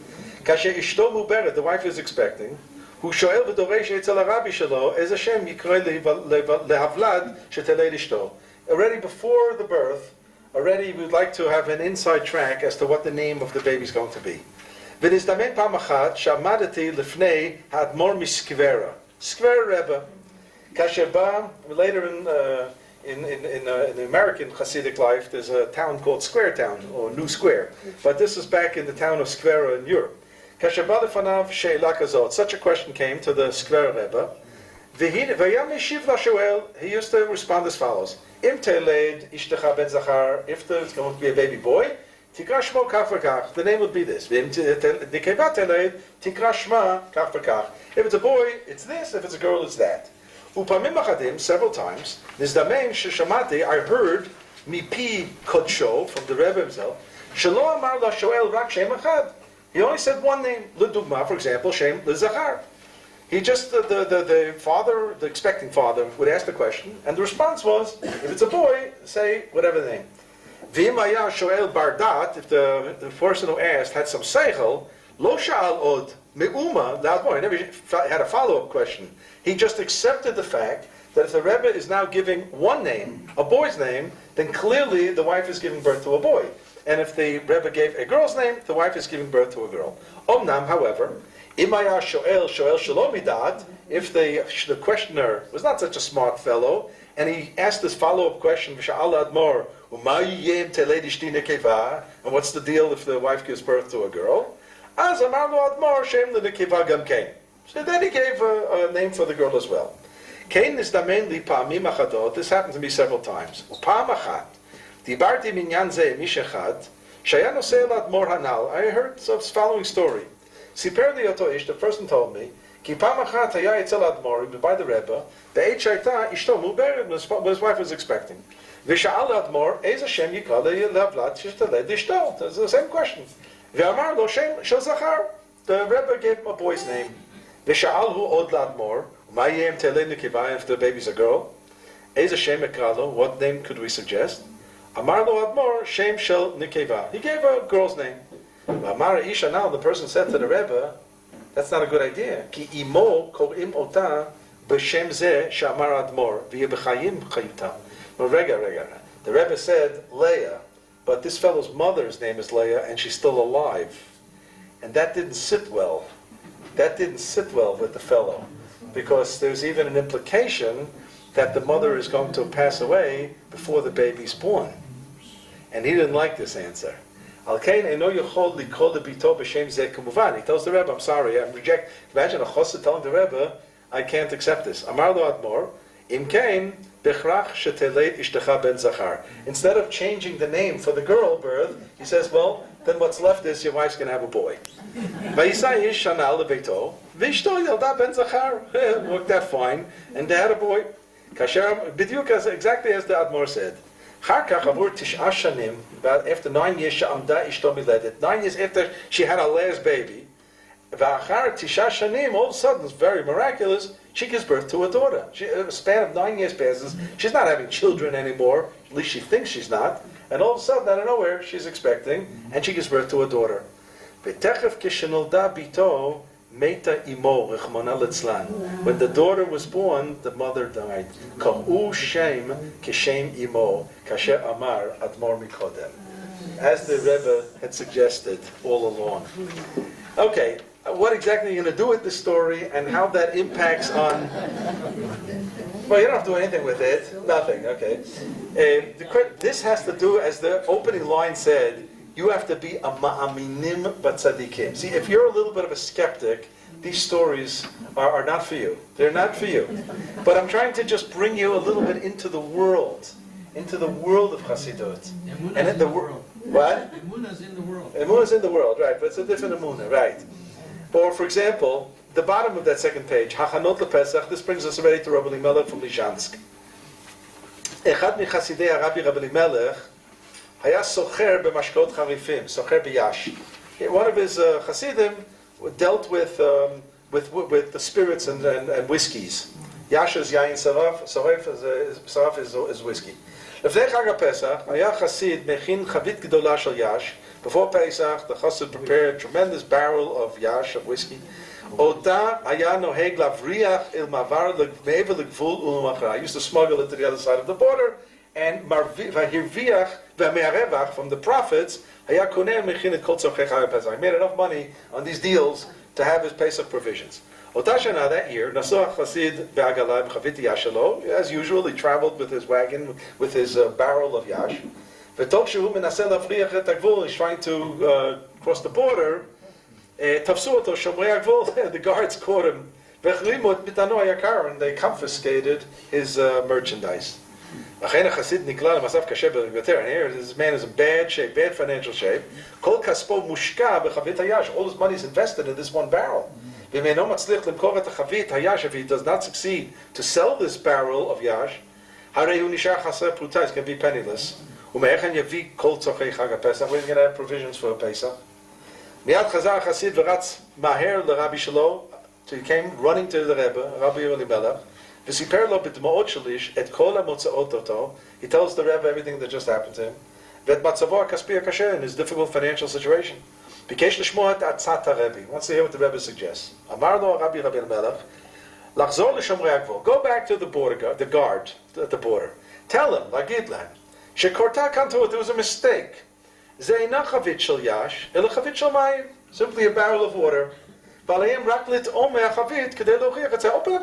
Kasher ishto muberet, the wife is expecting. Hu shoel v'doresh etzel harabi shelo, ez Hashem yikrei lehavlad shetelei lishto. Already before the birth, already we'd like to have an inside track as to what the name of the baby is going to be. V'nizdamen pam achat she'amadeti lefnei ha'admor miskvera. Skvera Rebbe. Kasher ba, later in the American Hasidic life, there's a town called Square Town, or New Square. But this is back in the town of Skvera in Europe. Kasher ba lefanav she'ela kazot. Such a question came to the Skvera Rebbe. V'yam yeshiv lashoel. He used to respond as follows. Im teled ishtecha ben zachar. If there's going to be a baby boy, tikra shmo kach v'kach. The name would be this. V'im nekeva teled tikra shma kach v'kach. If it's a boy, it's this. If it's a girl, it's that. Upamim achadim, several times. Nizdamein sheshamati. I heard mipi kodsho from the Rebbe himself. Shelo amar lashoel rak shem achad. He only said one name. L'dugma, for example, shem l'zachar. He just, the father, the expecting father, would ask the question, and the response was, if it's a boy, say whatever the name. V'imaya shoel bardat, if the person who asked had some seichel, lo sha'al od me'uma, loud boy, never had a follow-up question. He just accepted the fact that if the Rebbe is now giving one name, a boy's name, then clearly the wife is giving birth to a boy. And if the Rebbe gave a girl's name, the wife is giving birth to a girl. Omnam, however, Imaya shoel shalomidad, if the questioner was not such a smart fellow, and he asked this follow-up question, V'sha'al admor, and what's the deal if the wife gives birth to a girl? Az amar lo admor shem l'nekeva gam kein. So then he gave a name for the girl as well. Kein is damen li pa'amim achadot. This happened to me several times. Pa'am achat, dibarti minyan ze mish echad, Shayano Seilat Mor Hanal. I heard the following story. Siper li oto ish, the person told me, Ki pam achat haya etzel Admor, by the Rebbe, be'et shayta ishto mubered, when his wife was expecting. V'sha'al Admor, ez Hashem yikal le'avlat shishtaled ishto. It's the same question. Ve'amar lo shem shel zachar. The Rebbe gave him a boy's name. V'sha'al hu od l'Admor, ma yem telei nekivah, if the baby's a girl. Ez Hashem ekalo, what name could we suggest? Amar lo Admor, shem shel nekivah. He gave a girl's name. Amar isha, now the person said to the Rebbe, that's not a good idea. Ki imo korim ota b'shem zeh she'amar Admor v'yeh b'chayim chayita. No, rega. The Rebbe said Leah, but this fellow's mother's name is Leah, and she's still alive. And that didn't sit well. That didn't sit well with the fellow, because there's even an implication that the mother is going to pass away before the baby's born. And he didn't like this answer. He tells the Rebbe, I'm sorry, I'm reject. Imagine a chosed telling the Rebbe, I can't accept this. Amar lo Admor, im kain bechrach sheteleit ishtecha ben zachar. Instead of changing the name for the girl birth, he says, well, then what's left is your wife's going to have a boy. Vayisa ish shana lebeito, v'ishto yalda ben zachar. Worked out fine, and they had a boy. Kasher, b'diuk exactly as the Admor said. About after 9 years, 9 years after she had her last baby, all of a sudden, it's very miraculous, she gives birth to a daughter. A span of 9 years passes, she's not having children anymore, at least she thinks she's not, and all of a sudden, out of nowhere, she's expecting, and she gives birth to a daughter. Meta imo rechmana litzlan. When the daughter was born, the mother died. Ka'u shem kishem imo kasher amar admor mikodem. As the Rebbe had suggested all along. Okay, what exactly are you going to do with this story and how that impacts on... Well, you don't have to do anything with it. Nothing, okay. This has to do, as the opening line said, you have to be a ma'aminim batzadikim. See, if you're a little bit of a skeptic, these stories are not for you. They're not for you. But I'm trying to just bring you a little bit into the world of Chassidut. And in the world. What? EMUNAH's in the world. EMUNAH's in the world, right, but it's a different EMUNAH, right. Or, for example, the bottom of that second page, Hachanot LePesach, this brings us already to Rabbi Elimelech from Lizhansk. Echad michasidei Rabbi Elimelech, Haya socher b'mashkot charifim, socher b'yash. One of his Hasidim dealt with the spirits and whiskeys. Yash is yain saraf, saraf is whiskey. Lefnei Chag HaPesach, Haya Chasid mechin chavit gedola shel yash. Before Pesach, the Chassid prepared a tremendous barrel of yash, of whiskey. Ota haya noheg lavriach il mavar me'ever legvul u'machra. I used to smuggle it to the other side of the border. And Vahirviach v'me'arevach from the prophets, haya koneh mechin et kol tzorchei Chag HaPesach. I made enough money on these deals to have his Pesach provisions. Ota shana, that year, Nasuach Chasid be'agalah b'chavit yashalo. As usual, he traveled with his wagon, with his barrel of yash. V'tov shehu menaseh lavriach et hagvul. He's trying to cross the border. Tafsu oto shomrei hagvul. The guards caught him. V'chlimu et mitano hayakar, and they confiscated his merchandise. And here, this man is in bad shape, bad financial shape. All his money is invested in this one barrel. If he does not succeed to sell this barrel of yash, he's going to be penniless. We're going to have provisions for Pesach. So he came running to the Rebbe, Rabbi Elimelech. He tells the Rebbe everything that just happened to him. In his difficult financial situation. He wants to hear what the Rebbe suggests. Go back to the border, the guard at the border. Tell him, there was a mistake. Simply a barrel of water. Open up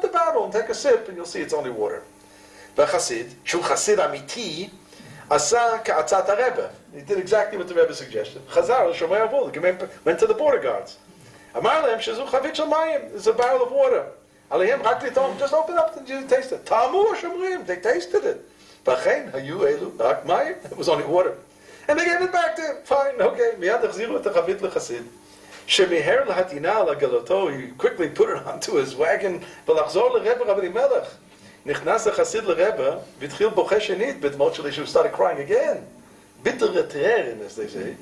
the barrel and take a sip, and you'll see it's only water. He did exactly what the Rebbe suggested. Went to the border guards. It's a barrel of water. Just open up and you taste it. They tasted it. It was only water. And they gave it back to him. Fine, okay. Miyad achziru et hachavit lechasid. Shemiher lahatina lagaloto, he quickly put it onto his wagon. V'lachzor leRebbe Rabbi Melech. Nichnas hachasid leRebbe, v'tchil boche shenit, b'dmot shel Yishuv, started crying again. Bitter etrerin, as they say.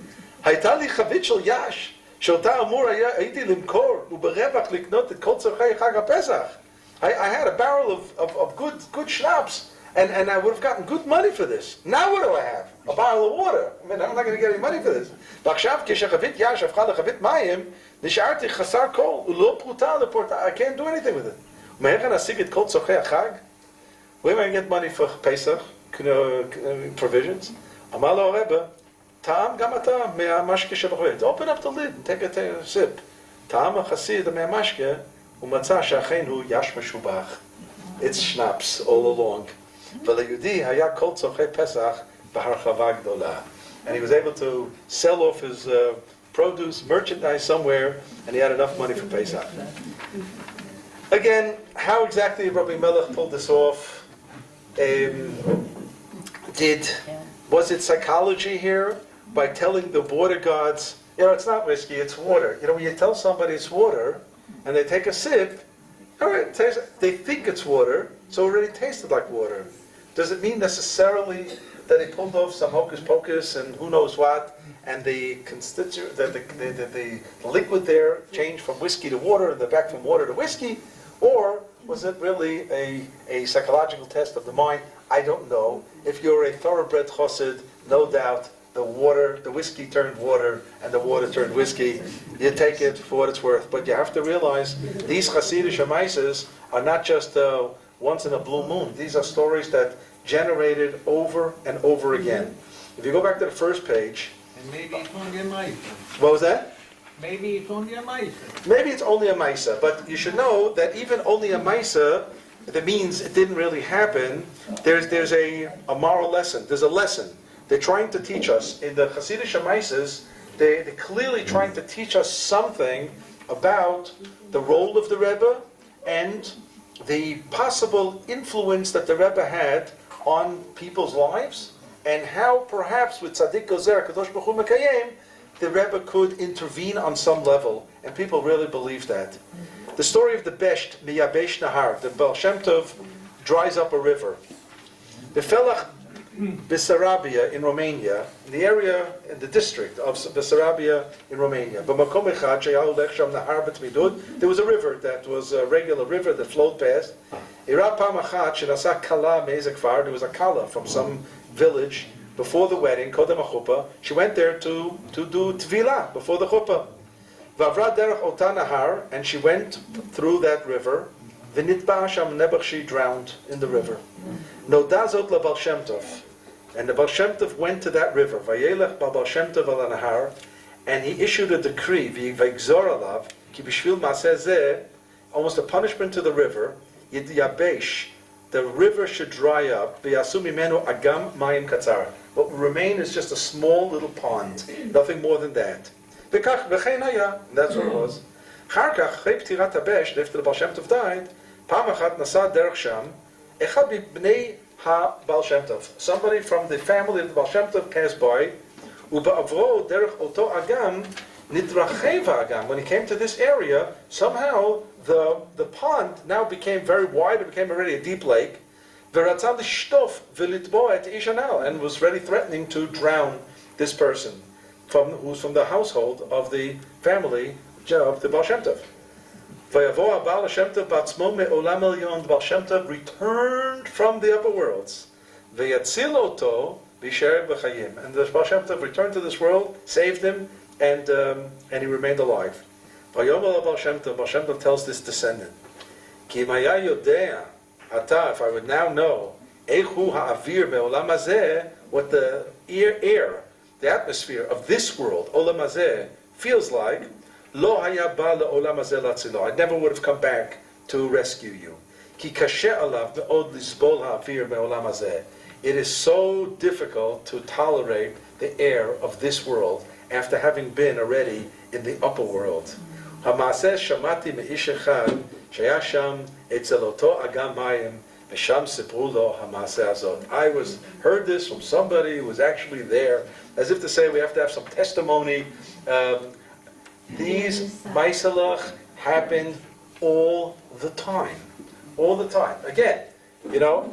Hayta li chavit shel yash, שאותה אמור הייתי למכור, וברווח לקנות את כל צורכי חג הפסח. I had a barrel of good schnapps, and I would have gotten good money for this. Now what do I have? A barrel of water. I mean, I'm not going to get any money for this. ועכשיו, כשחבית יש הפכה לחבית מים, נשארתי חסר כל, ולא פרוטה לפורטה. I can't do anything with it. ומהיכן אשיג את כל צורכי החג? Where am I get money for Pesach, provisions? אמר לו הרב, טעם גם אתה מהמשקה שבחבית. Open up the lid and take a sip. טעם החסיד מהמשקה, הוא מצא שאכן הוא יש משובח. It's schnapps all along. וליהודי היה כל צורכי פסח בהרחבה גדולה. And he was able to sell off his produce, merchandise somewhere, and he had enough money for Pesach. Again, how exactly Rabbi Melech pulled this off? Was it psychology here? By telling the water gods, it's not whiskey, it's water. When you tell somebody it's water, and they take a sip, all right, they think it's water, so it already tasted like water. Does it mean necessarily that he pulled off some hocus pocus and who knows what, and the liquid there changed from whiskey to water, and then back from water to whiskey? Or was it really a psychological test of the mind? I don't know. If you're a thoroughbred chassid, no doubt the whiskey turned water, and the water turned whiskey. You take it for what it's worth. But you have to realize these Hasidic Amaises are not just once in a blue moon. These are stories that generated over and over again. If you go back to the first page. And maybe it's only a Maisa. What was that? Maybe it's only a Maisa. Maybe it's only a Maisa, but you should know that even only a Maisa, that means it didn't really happen. There's a moral lesson. There's a lesson. They're trying to teach us. In the Hasidic Maisas, they're clearly trying to teach us something about the role of the Rebbe and the possible influence that the Rebbe had on people's lives, and how perhaps with Tzaddik Gozer Kadosh Baruch Hu Mekayem, the Rebbe could intervene on some level, and people really believe that. The story of the Besht, Miyabesh Nahar, the Baal Shem Tov dries up a river. The Felach Bessarabia in Romania, in the area, in the district of Bessarabia in Romania. There was a river that was a regular river that flowed past. There was a kala from some village before the wedding, Kodem HaChuppah. She went there to do tvilah before the chuppah. And she went through that river. She drowned in the river. Nodazot la Baal Shem Tov. And the Baal Shem Tov went to that river, Vayelech Baal Shem Tov al Nahar, and he issued a decree, V'yigzor alav, ki b'shvil ma'aseh zeh, almost a punishment to the river, Yidyabesh, the river should dry up, V'yasu mimenu agam mayim katzar. What will remain is just a small little pond, nothing more than that. V'kach v'chein haya, and that's what it was. Charkach, chei ptirat habesh, after the Baal Shem Tov died, pam achat nasa derech sham, echad b'bnei ha-Baal Shem Tov. Somebody from the family of the Baal Shem Tov passed by. Uba'avro derech oto agam nidracheva agam. When he came to this area, somehow the pond now became very wide. It became already a deep lake. V'ratzam l'shtof v'litbo et ish hanal, and was ready threatening to drown this person who's from the household of the family of the Baal Shem Tov. Vayavo Baal Shem Tov batzmo me'olam elyon. Baal Shem Tov returned from the upper worlds. Vayatzil oto b'sher b'chayim. And the Baal Shem Tov returned to this world, saved him, and he remained alive. Vayomel Baal Shem Tov tells this descendant, Ki maya yodea ata, if I would now know, echu ha'avir me'olam hazeh, what the air, the atmosphere of this world, olam hazeh, feels like, Lo haya ba le'olam hazeh latzilo. I never would have come back to rescue you. Ki kashe alav me'od lisbol ha'avir me'olam hazeh. It is so difficult to tolerate the air of this world after having been already in the upper world. Ha'maseh shamati me'ish echad shaya sham etzel oto agam mayim I heard this from somebody who was actually there, as if to say we have to have some testimony. These Maisalach happened all the time. All the time. Again, you're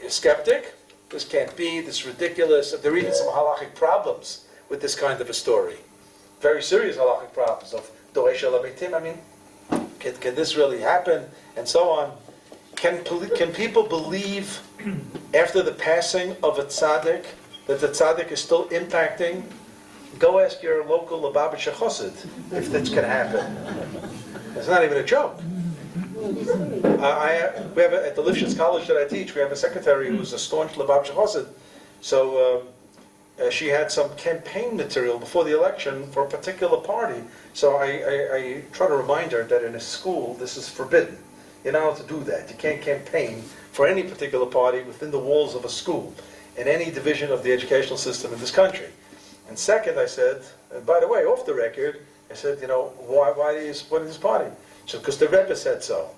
a skeptic. This can't be, this is ridiculous. There are even some halachic problems with this kind of a story. Very serious halachic problems of Doesh Elabetim. I mean, can this really happen? And so on. Can people believe after the passing of a tzaddik that the tzaddik is still impacting? Go ask your local Lubavitcher Chassid if that's going to happen. It's not even a joke. We have at the Lifshitz College that I teach, we have a secretary who's a staunch Lubavitcher Chassid. So she had some campaign material before the election for a particular party. So I try to remind her that in a school this is forbidden. You're not allowed to do that. You can't campaign for any particular party within the walls of a school in any division of the educational system in this country. And second, I said, and by the way, off the record, I said, why do you support this party? So, because the Rebbe said so.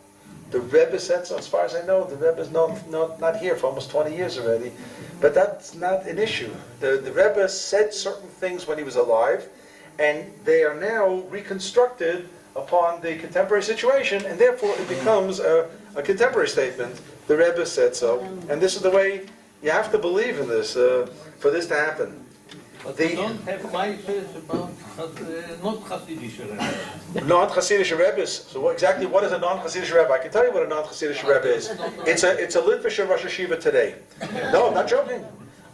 The Rebbe said so. As far as I know, the Rebbe is not here for almost 20 years already. But that's not an issue. The Rebbe said certain things when he was alive, and they are now reconstructed upon the contemporary situation, and therefore it becomes a contemporary statement. The Rebbe said so. And this is the way you have to believe in this for this to happen. But they don't have Maishes about not Hasidic Rebbe. Non-Hasidic Rebbes. So what is a non-Hasidic Rebbe? I can tell you what a non-Hasidic Rebbe is. It's a Litvisher Rosh Hashiva today. No, I'm not joking.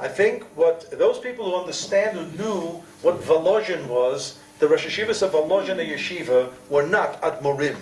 I think what those people who understand, who knew what Volozhin was, the Rosh Hashivas of Volozhin and Yeshiva were not Admorim.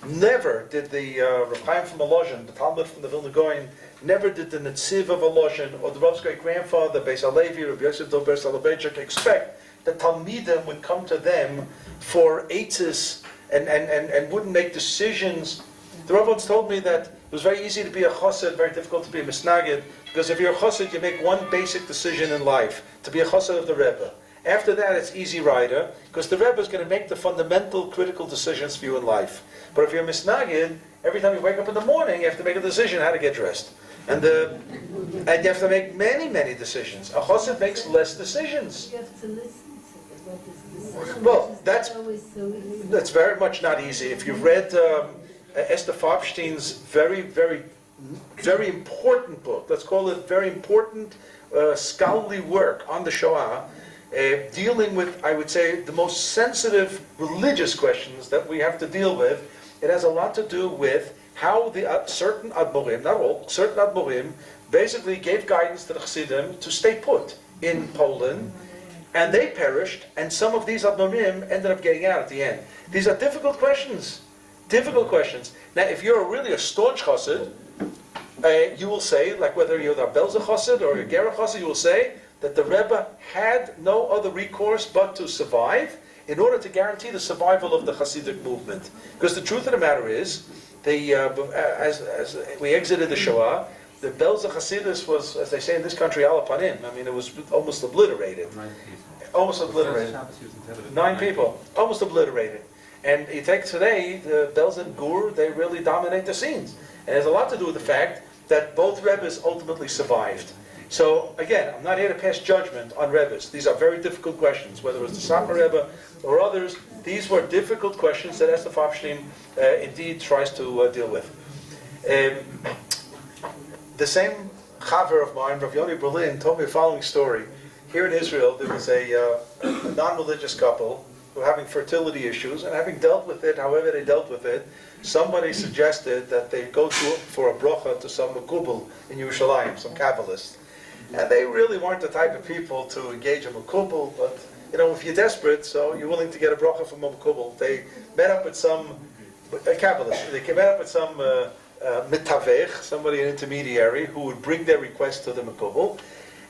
Never did the Rav Chaim from Volozhin, the Talmud from the Vilna Gaon, never did the Netziv of Volozhin or the Rav's great-grandfather, Beis Halevi, Rabbi Yosef Dober Soloveitchik, expect that Talmidim would come to them for eitzes and wouldn't make decisions. The Rav once told me that it was very easy to be a chassid, very difficult to be a misnagid, because if you're a chassid, you make one basic decision in life, to be a chassid of the Rebbe. After that, it's easy rider, because the Rebbe is going to make the fundamental, critical decisions for you in life. But if you're misnagid, every time you wake up in the morning, you have to make a decision how to get dressed. And you have to make many, many decisions. A chassid makes less decisions. You have to listen to what is the decision. Well, that's very much not easy. If you've read Esther Farbstein's very, very, very important book, let's call it very important scholarly work on the Shoah, dealing with, I would say, the most sensitive religious questions that we have to deal with. It has a lot to do with how the certain Admorim, not all, certain Admorim, basically gave guidance to the Chassidim to stay put in Poland, and they perished, and some of these Admorim ended up getting out at the end. These are difficult questions. Difficult questions. Now, if you're really a staunch Chassid, you will say, like whether you're the Belzer Chassid or a Gera Chassid, you will say that the Rebbe had no other recourse but to survive in order to guarantee the survival of the Hasidic movement. Because the truth of the matter is, as we exited the Shoah, the Belzer Hasidus was, as they say in this country, al panim. I mean, it was almost obliterated. Almost obliterated. 9 people. Almost obliterated. And you take today, the Belzer and Gur, they really dominate the scenes. And it has a lot to do with the fact that both Rebbes ultimately survived. So, again, I'm not here to pass judgment on Rebbes. These are very difficult questions, whether it's the Satmar Rebbe or others. These were difficult questions that Esther Farbstein indeed tries to deal with. The same chaver of mine, Rav Yoni Berlin, told me the following story. Here in Israel, there was a non-religious couple who were having fertility issues, and having dealt with it, however they dealt with it, somebody suggested that they go for a bracha to some Mekubal in Yerushalayim, some Kabbalist. And they really weren't the type of people to engage a Mekubal, but if you're desperate, so you're willing to get a bracha from a Mekubal. They met up with some Kabbalist. They met up with some mitavech, somebody, an intermediary, who would bring their request to the Mekubal.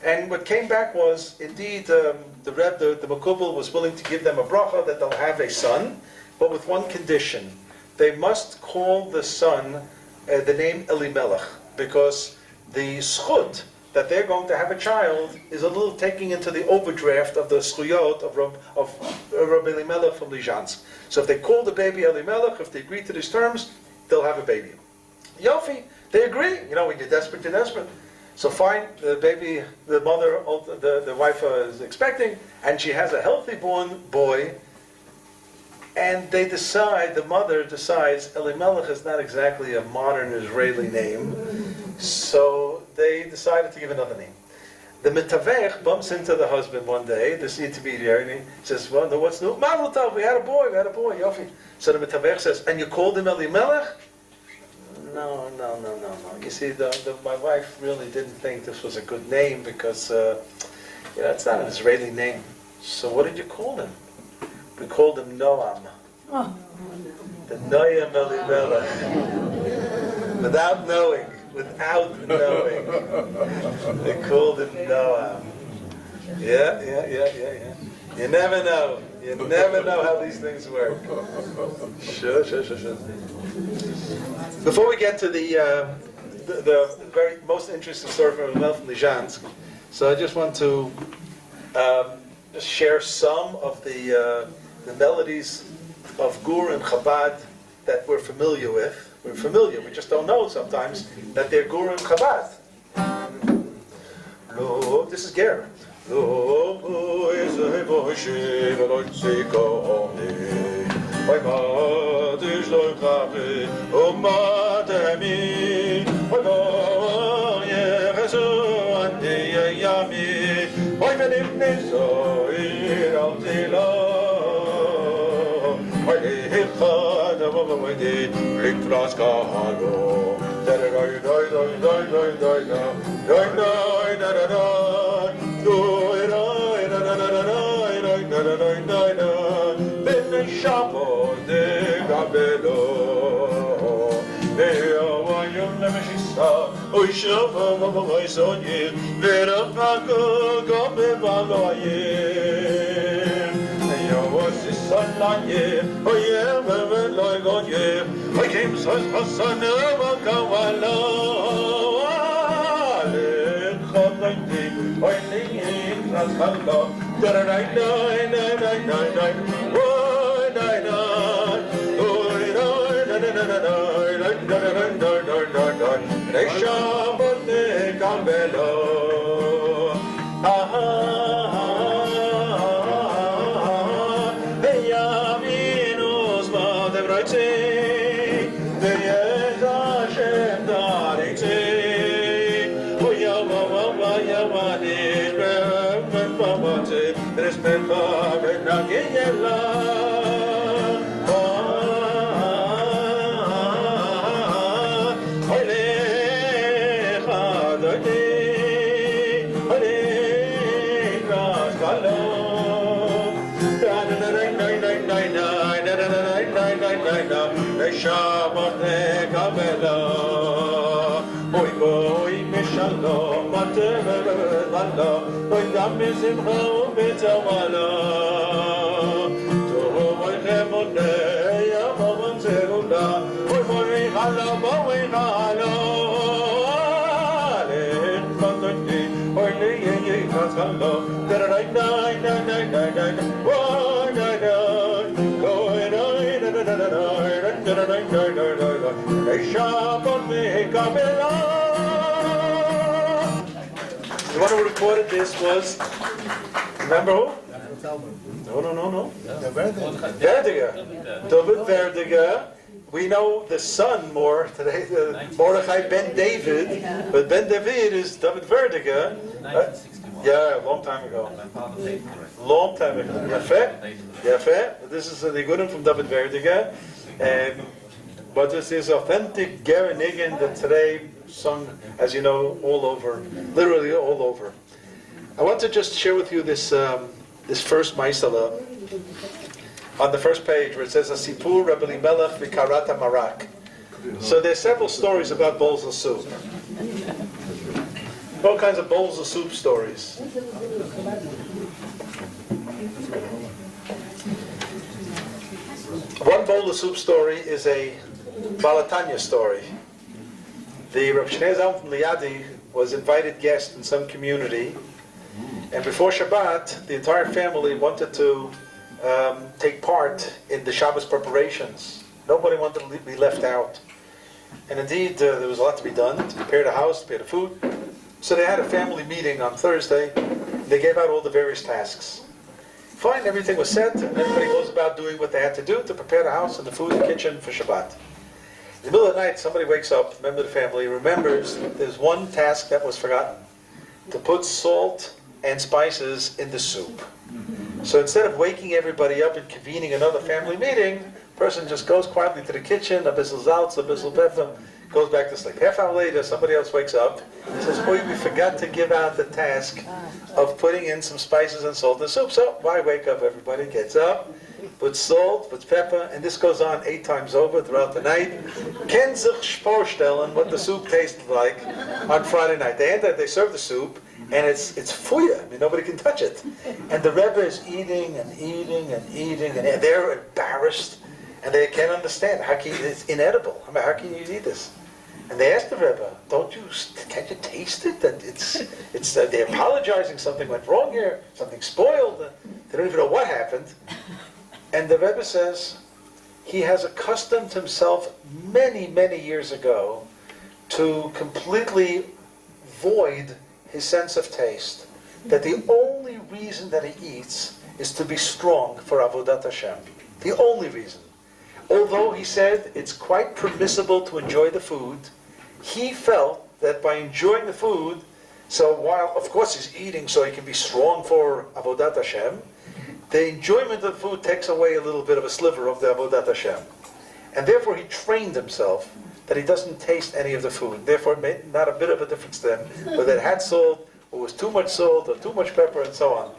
And what came back was, indeed, the Mekubal was willing to give them a bracha that they'll have a son, but with one condition. They must call the son the name Elimelech, because the schut that they're going to have a child is a little taking into the overdraft of the schuyot of Rabbi Elimelech from Lizhansk. So if they call the baby Elimelech, if they agree to these terms, they'll have a baby. Yofi, they agree. You know, when you're desperate, you're desperate. So fine, the baby, the mother, the wife is expecting, and she has a healthy born boy, and they decide, the mother decides, Elimelech is not exactly a modern Israeli name, so they decided to give another name. The Mitavech bumps into the husband one day, this intermediary, and he says, well, no, what's new? Mazel tov, we had a boy, Yofi. So the Mitavech says, and you called him Elimelech? No. You see, my wife really didn't think this was a good name because, it's not an Israeli name. So what did you call him? We called him Noam. Oh. The Noam Elimelech. Without knowing. They called him Noam. Yeah. You never know. You never know how these things work. Sure. Before we get to the very most interesting story from Lizhansk, so I just want to just share some of the melodies of Gur and Chabad that we're familiar with. We're familiar, we just don't know sometimes that they're Gur and Chabad. No, this is Ger. The one who recorded this was, remember who? No. Verdiger. David Verdiger. We know the son more today, Mordechai Ben David, but Ben David is David Verdiger. Yeah, a long time ago. Yafeh. This is the Gunim from David Verdiger. But this is authentic Ger Niggin that today sung, as you know, all over, literally all over. I want to just share with you this first Maisala on the first page where it says Asipur Rabbi Elimelech Vikarata Marak. So there's several stories about bowls of soup. All kinds of bowls of soup stories. One bowl of soup story is a Balatanya story. The Rabbi Shnei Zalman from Liadi was invited guest in some community, and before Shabbat, the entire family wanted to take part in the Shabbos preparations. Nobody wanted to be left out. And indeed, there was a lot to be done to prepare the house, to prepare the food. So they had a family meeting on Thursday. They gave out all the various tasks. Fine, everything was set, and everybody goes about doing what they had to do to prepare the house and the food, the kitchen for Shabbat. In the middle of the night, somebody wakes up, a member of the family, remembers there's one task that was forgotten: to put salt and spices in the soup. So instead of waking everybody up and convening another family meeting, the person just goes quietly to the kitchen, a bissel salz, a bissel pepper, goes back to sleep. Half hour later, somebody else wakes up and says, "Boy, we forgot to give out the task of putting in some spices and salt in the soup." So why wake up? Everybody gets up, puts salt, puts pepper, and this goes on 8 times over throughout the night. Ken sich vorstellen what the soup tasted like on Friday night. They serve the soup, and it's fuya. I mean, nobody can touch it. And the Rebbe is eating and eating and eating, and they're embarrassed, and they can't understand. It's inedible. I mean, how can you eat this? And they asked the Rebbe, can't you taste it? That it's they're apologizing, something went wrong here, something spoiled. They don't even know what happened. And the Rebbe says he has accustomed himself many, many years ago to completely void his sense of taste. That the only reason that he eats is to be strong for Avodat Hashem. The only reason. Although he said it's quite permissible to enjoy the food, he felt that by enjoying the food, so while of course he's eating so he can be strong for Avodat Hashem, the enjoyment of the food takes away a little bit of a sliver of the Avodat Hashem. And therefore he trained himself that he doesn't taste any of the food. Therefore it made not a bit of a difference to him whether it had salt, or was too much salt, or too much pepper, and so on.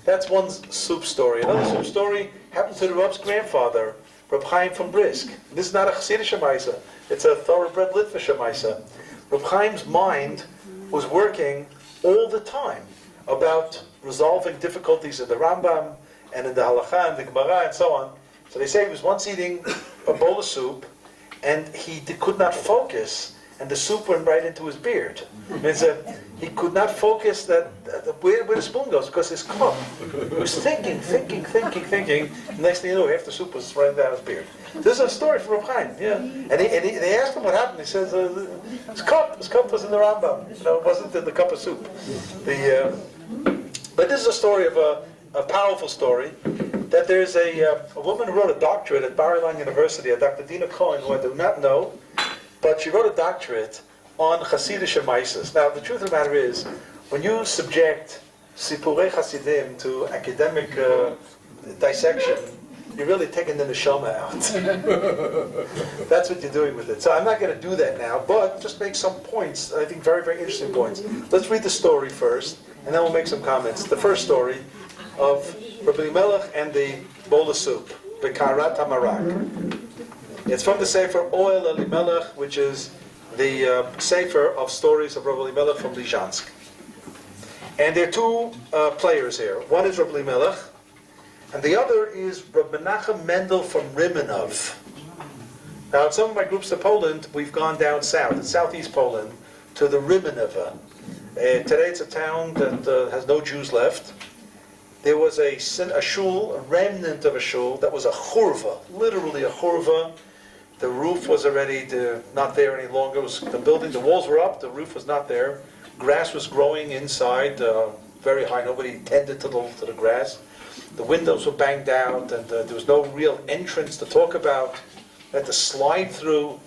That's one soup story. Another soup story happened to the Rebbe's grandfather, Reb Chaim from Brisk. This is not a Chassidish Shemaisa. It's a thoroughbred Litvish Shemaisa. Reb Chaim's mind was working all the time about resolving difficulties in the Rambam, and in the Halakha, and the Gemara, and so on. So they say he was once eating a bowl of soup, and he could not focus, and the soup went right into his beard. He could not focus where the spoon goes, because his cup. He was thinking. And next thing you know, half the soup was running down his beard. This is a story from Reb Chaim, yeah. And they asked him what happened. He says, his cup was in the Rambam. It wasn't in the cup of soup. But this is a story of a powerful story, that there's a woman who wrote a doctorate at Bar-Ilan University, a Dr. Dina Cohen, who I do not know, but she wrote a doctorate on Hasidic Shemaisas. Now, the truth of the matter is, when you subject Sipurei Hasidim to academic dissection, you're really taking the neshama out. That's what you're doing with it. So I'm not going to do that now, but just make some points, I think very, very interesting points. Let's read the story first, and then we'll make some comments. The first story of Rabbi Melech and the bowl of soup, Bekarat HaMarak. It's from the Sefer Oel Elimelech, which is the Sefer of stories of Rabbi Elimelech from Lizhansk. And there are two players here. One is Rabbi Elimelech, and the other is Rabbi Menachem Mendel from Rimanov. Now, in some of my groups in Poland, we've gone down south, in southeast Poland, to the Rimanova. Today it's a town that has no Jews left. There was a shul, a remnant of a shul, that was a churva, literally a churva. The roof was already not there any longer. It was the building, the walls were up, the roof was not there. Grass was growing inside, very high. Nobody tended to the grass. The windows were banged out, and there was no real entrance to talk about. You had to slide through.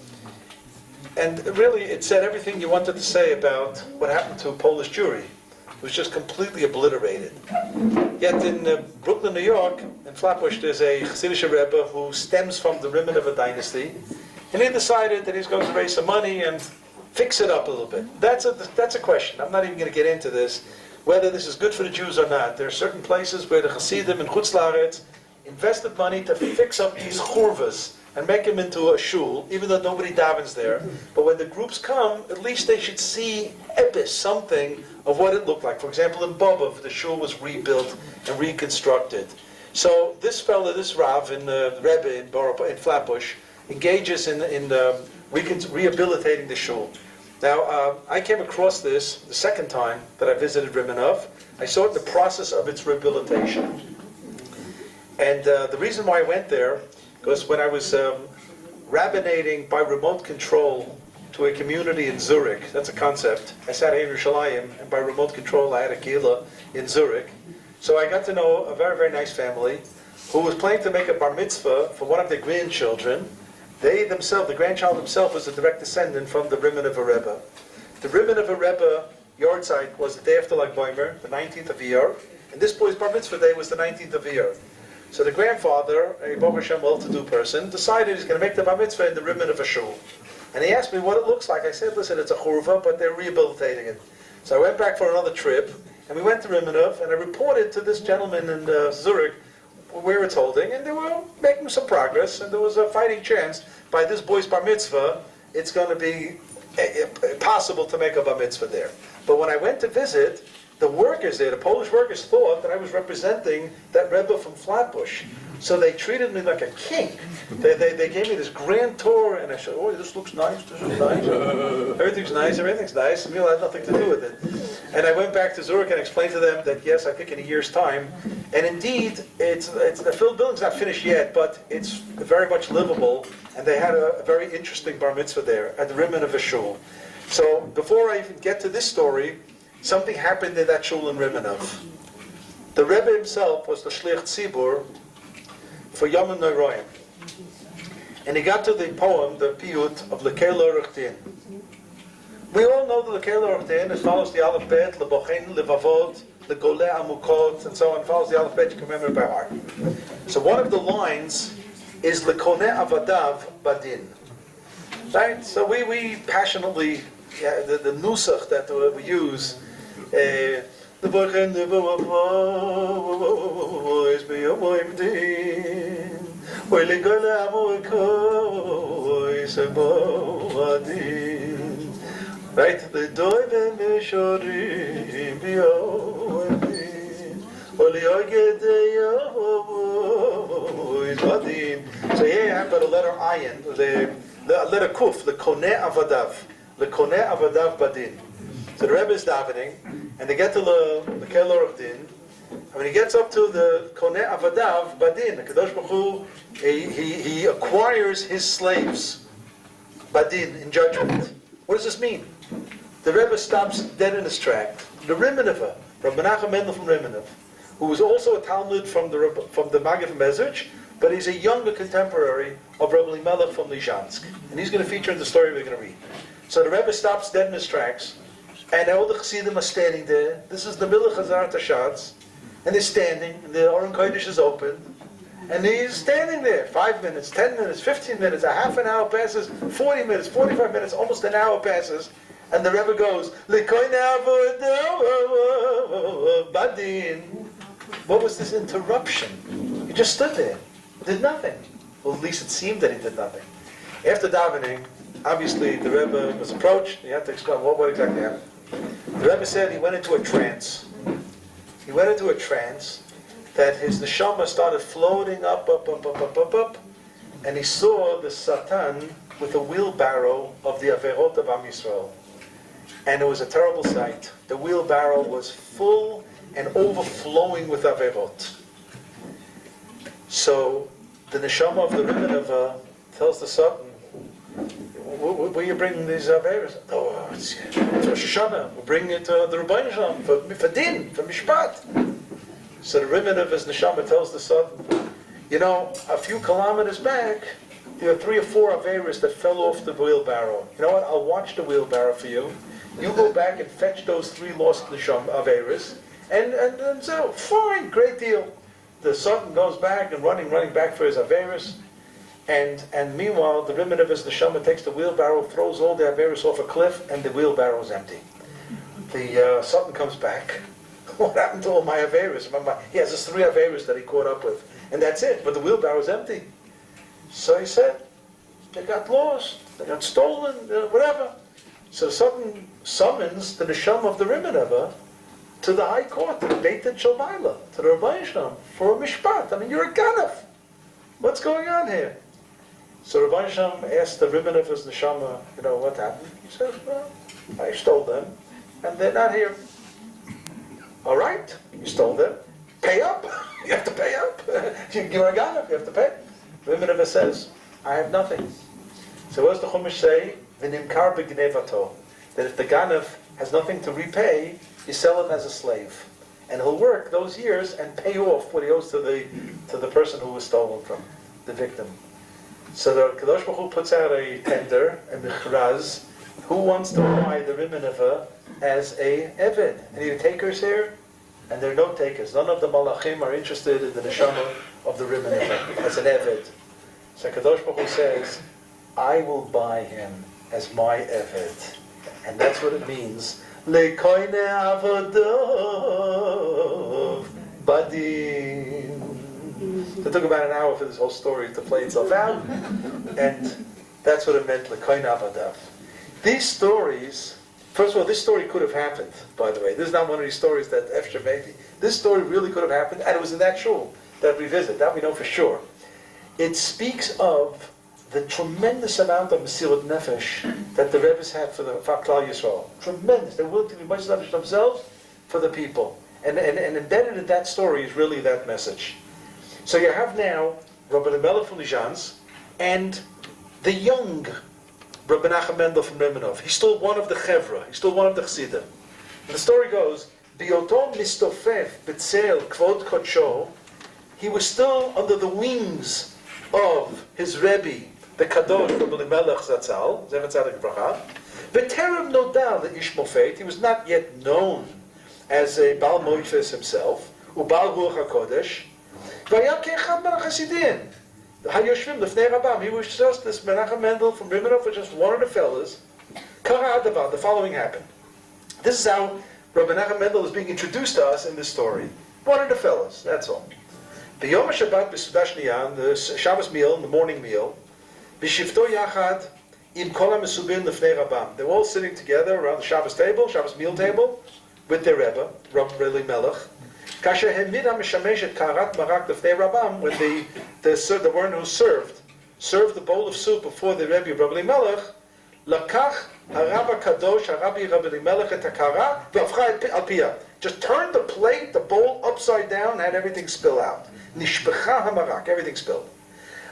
And really, it said everything you wanted to say about what happened to Polish Jewry. It was just completely obliterated. Yet in Brooklyn, New York, in Flatbush, there's a Hasidic Rebbe who stems from the Rimanova dynasty, and he decided that he's going to raise some money and fix it up a little bit. That's a question. I'm not even going to get into this, whether this is good for the Jews or not. There are certain places where the Hasidim in Chutz La'aretz invested money to fix up these churvas and make them into a shul, even though nobody davens there. But when the groups come, at least they should see epis, something of what it looked like. For example, in Bobov, the shul was rebuilt and reconstructed. So this fellow, this Rav in Rebbe in Flatbush, engages in rehabilitating the shul. Now, I came across this the second time that I visited Rimanov. I saw it in the process of its rehabilitation. And the reason why I went there, because when I was rabbinating by remote control to a community in Zurich. That's a concept. I sat here in Yerushalayim, and by remote control I had a kehillah in Zurich. So I got to know a very, very nice family who was planning to make a bar mitzvah for one of their grandchildren. They themselves, the grandchild himself, was a direct descendant from the Rimmen of a Rebbe. The Rimmen of a Rebbe yahrzeit was the day after Lag Boimer, the 19th of Iyar, and this boy's bar mitzvah day was the 19th of Iyar. So the grandfather, a Baruch Hashem well-to-do person, decided he's going to make the bar mitzvah in the Rimmen of a shul. And he asked me what it looks like. I said, listen, it's a churva, but they're rehabilitating it. So I went back for another trip, and we went to Rimmenov, and I reported to this gentleman in Zurich where it's holding, and they were making some progress, and there was a fighting chance by this boy's bar mitzvah, it's going to be possible to make a bar mitzvah there. But when I went to visit, the workers there, the Polish workers, thought that I was representing that Rebbe from Flatbush. So they treated me like a king. They gave me this grand tour, and I said, oh, this looks nice, this is nice. Everything's nice. Emil had nothing to do with it. And I went back to Zurich and explained to them that, yes, I think in a year's time. And indeed, the building's not finished yet, but it's very much livable. And they had a very interesting bar mitzvah there at the Rimmen of a shul. So before I even get to this story, something happened in that shul in Rimmenov. The Rebbe himself was the Shliach Tzibur for Yom Noroim. And he got to the poem, the piyut of Lekei L'Orech Din. We all know the Lekei L'Orech Din. It follows the Aleph Bet, Lebochen, Levavot, Legoleh Amukot, and so on. It follows the Aleph Bet, you can remember by heart. So one of the lines is Lekoneh Avadav Badin. Right? So we passionately, the nusach that we use, Lebochen, Levavot, Beyomoim Din. Right? The doivem mishorim so here you have got a letter ayin, the letter kuf, the koneh avadav badin. So the Rebbe is davening, and they get to the keller of din. And when he gets up to the koneh avadav badin, the Kadosh Baruch Hu, he acquires his slaves badin, in judgment. What does this mean? The Rebbe stops dead in his track. The Rimmenova, Rabbi Menachem Mendel from Rimmenov, who was also a Talmud from the Maggid Mezrich, but he's a younger contemporary of Rabbi Elimelech from Lizhansk. And he's going to feature in the story we're going to read. So the Rebbe stops dead in his tracks, and all the Chassidim are standing there. This is the Milach Hazar Tashatz, and they're standing, and the Aron Kodesh is open, and he's standing there. 5 minutes, 10 minutes, 15 minutes, a half an hour passes, 40 minutes, 45 minutes, almost an hour passes, and the Rebbe goes, Badin. What was this interruption? He just stood there, did nothing. Well, at least it seemed that he did nothing. After davening, obviously the Rebbe was approached. He had to explain what exactly happened. The Rebbe said he went into a trance. He went into a trance that his neshama started floating up, and he saw the Satan with a wheelbarrow of the Averot of Am Yisrael. And it was a terrible sight. The wheelbarrow was full and overflowing with Averot. So the neshama of the Rimmenova tells the Satan, where are you bringing these Averos? Oh, it's Rosh Hashanah. We're bringing it to the Rabbi Shalom for din, for mishpat. So the Rimmenava's neshama tells the Satan, you know, a few kilometers back, there are 3 or 4 Averos that fell off the wheelbarrow. You know what? I'll watch the wheelbarrow for you. You go back and fetch those 3 lost Averos, and so fine, great deal. The Sultan goes back and running back for his Averos, and meanwhile the Rimmen of his neshama takes the wheelbarrow, throws all the Averos off a cliff, and the wheelbarrow is empty. The Sultan comes back. What happened to all my Averos? He has his 3 Averos that he caught up with, and that's it. But the wheelbarrow is empty. So he said, they got lost, they got stolen, whatever. So Sultan summons the neshama of the Rimmenova to the High Court, to the Beit Din Shel Maila, to the Rabbi Shalom, for a mishpat. I mean, you're a ganef. What's going on here? So Rabbi Shalom asked the Rimmenov's neshama, you know, what happened? He says, well, I stole them, and they're not here. All right, you stole them. Pay up. You have to pay up. You're a ganef, you have to pay. Rimmenova says, I have nothing. So what does the Chumash say? V'nimkar b'gnevato. That if the ganav has nothing to repay, you sell him as a slave. And he'll work those years and pay off what he owes to the person who was stolen from, the victim. So the Kadosh Baruch Hu puts out a tender, a michraz, who wants to buy the Rimeneva as a eved. Any takers here? And there are no takers. None of the malachim are interested in the neshama of the Rimeneva as an eved. So Kadosh Baruch Hu says, I will buy him as my eved. And that's what it means. Lekoine avodov badim. It took about an hour for this whole story to play itself out. And that's what it meant, lekoine avodov. These stories, first of all, this story could have happened, by the way. This is not one of these stories that Efsher maybe. This story really could have happened, and it was in that shul that we visit. That we know for sure. It speaks of the tremendous amount of Mesirat Nefesh that the Rebbe's had for Klal Yisrael. Tremendous. They're willing to be much Nefesh themselves for the people. And embedded in that story is really that message. So you have now Rabbi Melech from Lizhans and the young Rabbi Nachum Mendel from Rimenov. He's still one of the Chevra. He's still one of the Chassidim. And the story goes, Biotom mistofef betzel kvod kodsho. He was still under the wings of his Rebbe, the Kadosh Rabbi Melech Zatzal, Zevet Tzadik Bracha. B'terem nodal the Ish Mofet. He was not yet known as a Baal Moifes himself, Ubal Ruach HaKodesh. V'ayam ke'echad ben HaChasidim. HaYoshvim Lefnei Rabam. He was just this Menachem Mendel from Rimenov, was just one of the fellas. Kara Adavar. The following happened. This is how Rabbi Menachem Mendel is being introduced to us in this story. One of the fellas, that's all. B'yom HaShabbat b'Sudah Shniya, the Shabbos meal, the morning meal, b'shivto yachad im kol ha'mesubin lefnei Rabam. They're all sitting together around the Shabbos table, Shabbos meal table, with their Rebbe, Rabbi Melech. Kasher hemid ha'mishamesh et karat marak lefnei Rabam, when the one who served the bowl of soup before the Rebbe Rabbi Melech, lakach harab kadosh harabi Rabbi Melech et hakara v'afcha al piyah. Just turned the plate, the bowl upside down, had everything spill out. Nishbecha hamarak, everything spilled.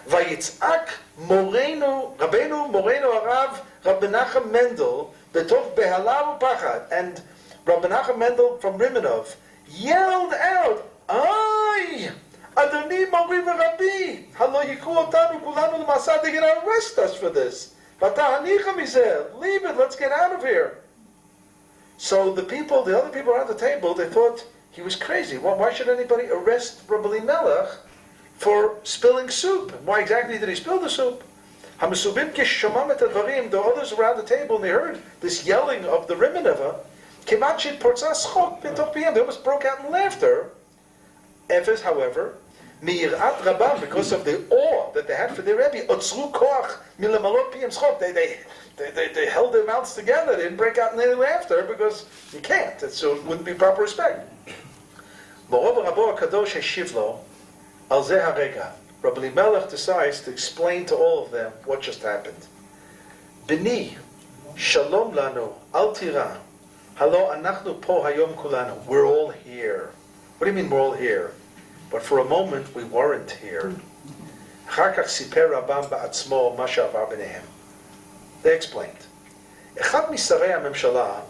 Vayitzak Moreno, Rabbeinu Moreno Arav, Rabbi Nachum Mendel, betov behalav upachad, and Rabbi Nachum Mendel from Rimenov yelled out, "Ay, Adoni Mori v'Rabbi, halo yikru otanu kulanu l'masad." They're going to arrest us for this. Vatahanicha mizeh, leave it, let's get out of here. So the other people around the table, they thought he was crazy. Well, why should anybody arrest Rabbi Melech for spilling soup? Why exactly did he spill the soup? The others around the table, and they heard this yelling of the Rimeneva. They almost broke out in laughter. Efes, however, because of the awe that they had for their Rebbe, they held their mouths together. They didn't break out in any laughter because you can't. So it wouldn't be proper respect. Rabbi Melech decides to explain to all of them what just happened. Bini, shalom lanu, al tira, halo anachnu po hayom kulanu. We're all here. What do you mean we're all here? But for a moment we weren't here. They explained.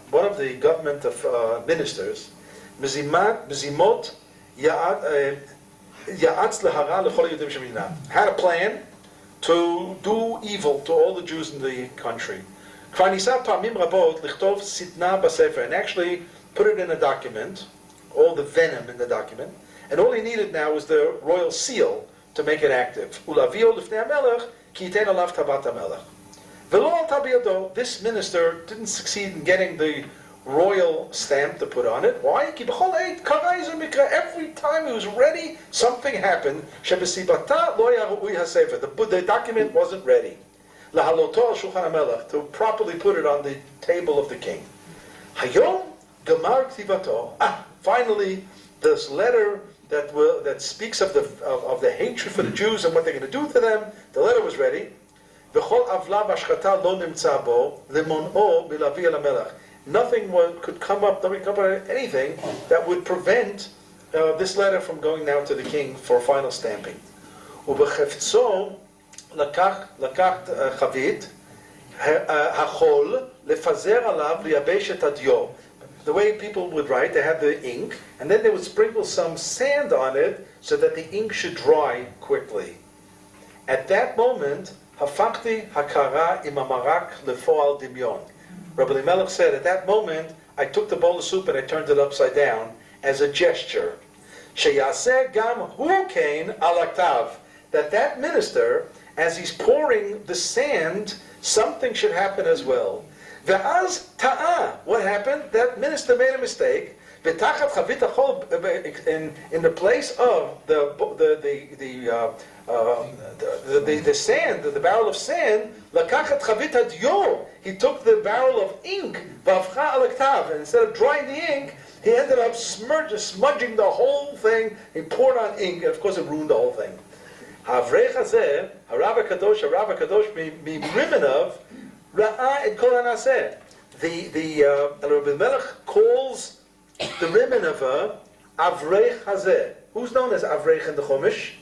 One of the government of ministers, mizimot had a plan to do evil to all the Jews in the country. And actually put it in a document, all the venom in the document, and all he needed now was the royal seal to make it active. This minister didn't succeed in getting the royal stamp to put on it. Why? Every time he was ready, something happened. The document wasn't ready to properly put it on the table of the king. Finally, this letter that speaks of the hatred for the Jews and what they're going to do to them, the letter was ready. Nothing could come up, anything that would prevent this letter from going now to the king for final stamping. hachol lefazer alav liyabesh et hadio. The way people would write, they had the ink, and then they would sprinkle some sand on it so that the ink should dry quickly. At that moment, hafakti hakara imamarak lefoal dimyon. Rabbi Elimelech said, at that moment, I took the bowl of soup and I turned it upside down as a gesture. Sheyaseh gam hu kain alaktav. That minister, as he's pouring the sand, something should happen as well. Ve'az ta'a. What happened? That minister made a mistake. Ve'tachat chavit hachol, in the place of the sand, the barrel of sand, lakachat chavit hadio. He took the barrel of ink, v'avcha alaktav, and instead of drying the ink, he ended up smudging the whole thing. He poured on ink, and of course it ruined the whole thing. Havrei chazeh, Harav HaKadosh Mimriminov, Ra'a et Kol HaNaseh. The Rabbi Melech calls the Riminova Avrei Chazeh. Who's known as Avrei in the Chumash?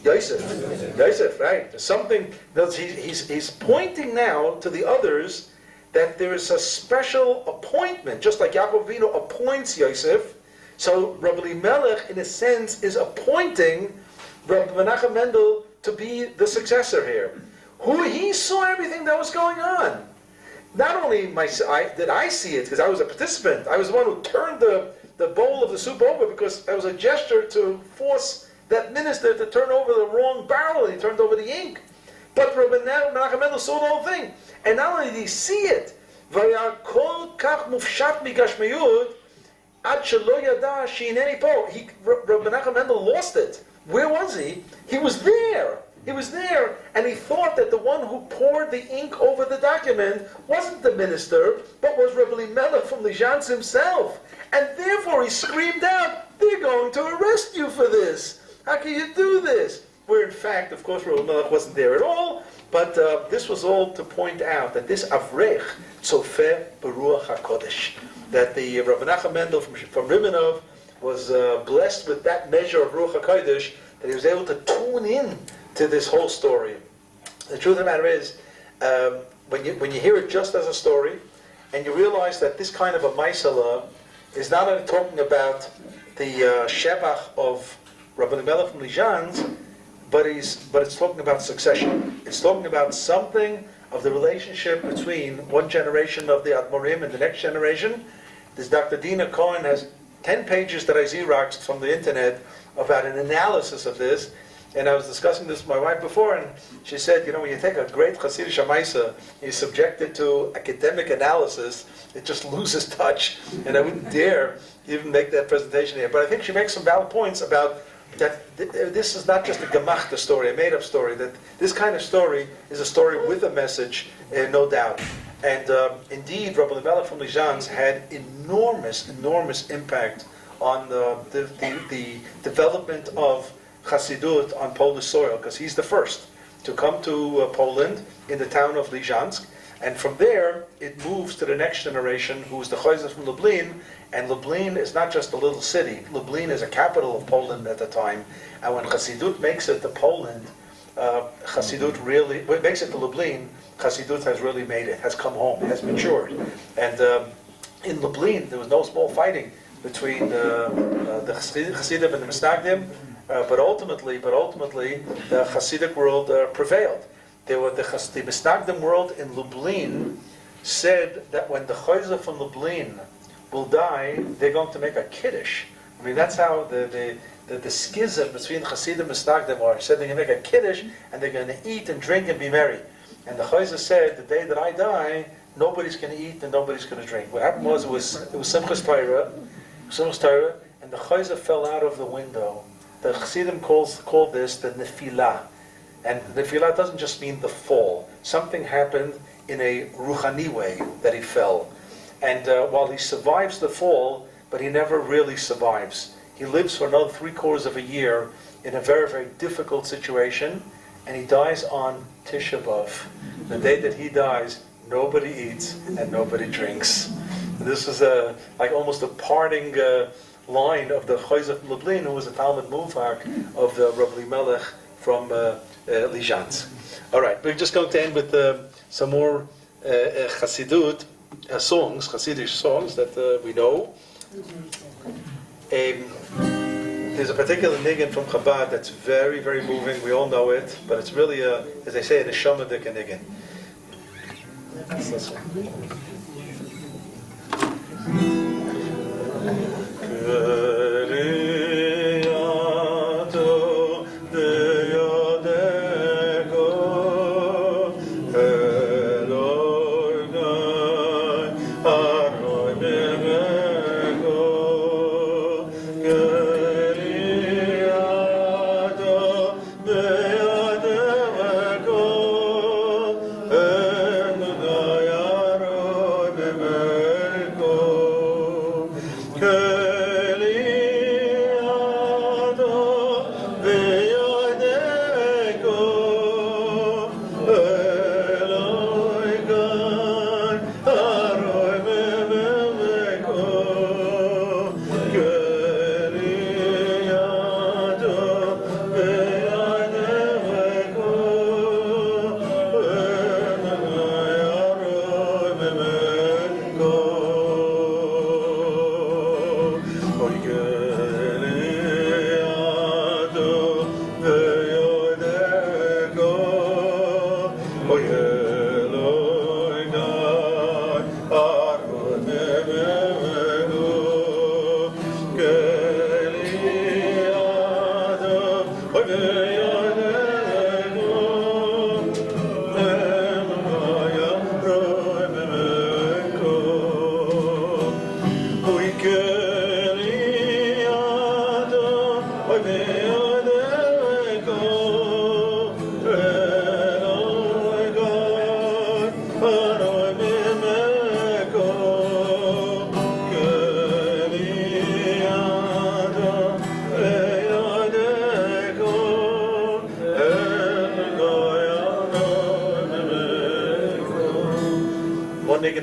Yosef, right? There's something, he's pointing now to the others that there is a special appointment, just like Yaakov Avinu appoints Yosef. So Rabbi Elimelech, in a sense, is appointing Rabbi Menachem Mendel to be the successor here. He saw everything that was going on. Not only did I see it, because I was a participant, I was the one who turned the bowl of the soup over because it was a gesture to force that minister to turn over the wrong barrel, and he turned over the ink. But Rabbi Menachem Mendel saw the whole thing. And not only did he see it, Vayar kol kach mufshat migashmiyut ad shelo yada she'ineni po. Rabbi Menachem Mendel lost it. Where was he? He was there. He was there, and he thought that the one who poured the ink over the document wasn't the minister, but was Rabbi Elimelech from Lizhans himself. And therefore he screamed out, "They're going to arrest you for this. How can you do this?" Where in fact, of course, Rabbi Elimelech wasn't there at all, but this was all to point out that this Avrech, Tzofeh Beruach HaKodesh, that the Rabbi Menachem Mendel from Riminov was blessed with that measure of Ruach HaKodesh, that he was able to tune in to this whole story. The truth of the matter is, when you hear it just as a story, and you realize that this kind of a Maisala is not only talking about the Shebach of Rabbi Elimelech from Lizhans, but it's talking about succession. It's talking about something of the relationship between one generation of the Admorim and the next generation. This Dr. Dina Cohen has 10 pages that I Xeroxed from the internet about an analysis of this. And I was discussing this with my wife before, and she said, when you take a great Hasidic Shamaisa, you subject it to academic analysis, it just loses touch. And I wouldn't dare even make that presentation here. But I think she makes some valid points about that this is not just a gemachte story, a made-up story, that this kind of story is a story with a message, no doubt. And indeed, Rabbi Elimelech from Lizhans had enormous impact on the development of Chassidut on Polish soil, because he's the first to come to Poland in the town of Lizhansk, and from there it moves to the next generation, who's the Chayzer from Lublin. And Lublin is not just a little city. Lublin is a capital of Poland at the time, and when Chassidut makes it to Poland, Chassidut really makes it to Lublin. Chassidut has really made it, has come home, has matured, and in Lublin there was no small fighting between the Chassidim and the Misnagdim. But ultimately, the Hasidic world prevailed. The Misnagdim world in Lublin said that when the Chayzer from Lublin will die, they're going to make a kiddush. I mean, that's how the schism between Hasidim and Misnagdim are. Said they're going to make a kiddush, and they're going to eat and drink and be merry. And the Chayzer said, the day that I die, nobody's going to eat and nobody's going to drink. What happened was, it was Simchas Torah, and the Chayzer fell out of the window. The Chassidim called this the Nefilah. And Nefilah doesn't just mean the fall. Something happened in a Ruchani way that he fell. And while he survives the fall, but he never really survives. He lives for another 3/4 of a year in a very, very difficult situation, and he dies on Tisha B'Av. The day that he dies, nobody eats and nobody drinks. This is like almost a parting line of the Chayzer from Lublin, who was a Talmud Muvak of the Rabbi Elimelech from Lizhans. All right, we're just going to end with some more Chassidut songs, Chassidish songs that we know. There's a particular niggin from Chabad that's very, very moving. We all know it, but it's really as they say, a neshama dik niggin. Let's listen.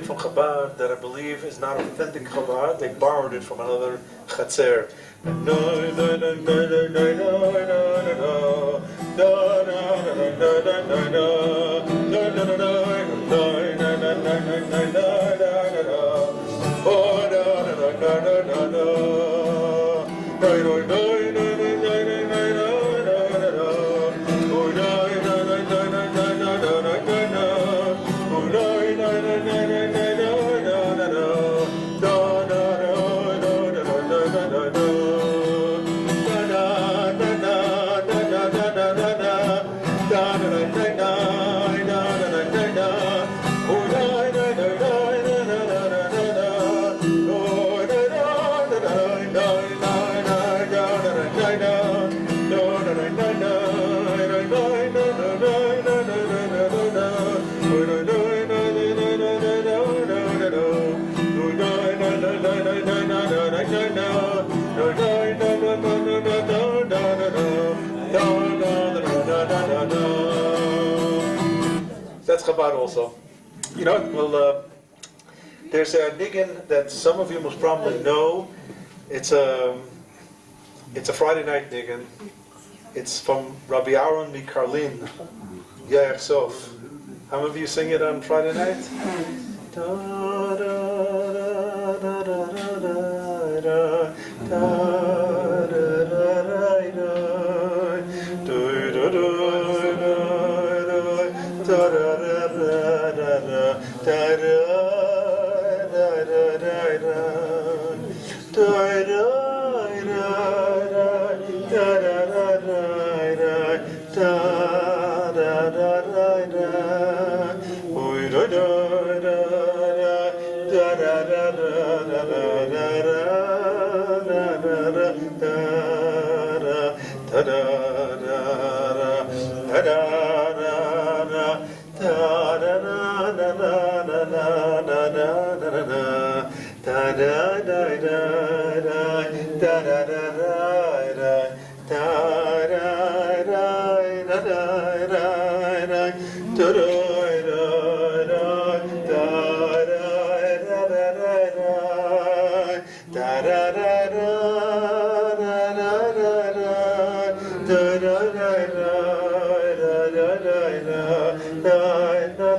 From Chabad that I believe is not authentic Chabad. They borrowed it from another Chatzer. That's Chabad also. You know, well, there's a niggin that some of you most probably know. It's a Friday night niggin. It's from Rabbi Aaron Mikarlin, Yair Sof. How many of you sing it on Friday night? Da, da, da, da, da, da, da, da, da, da,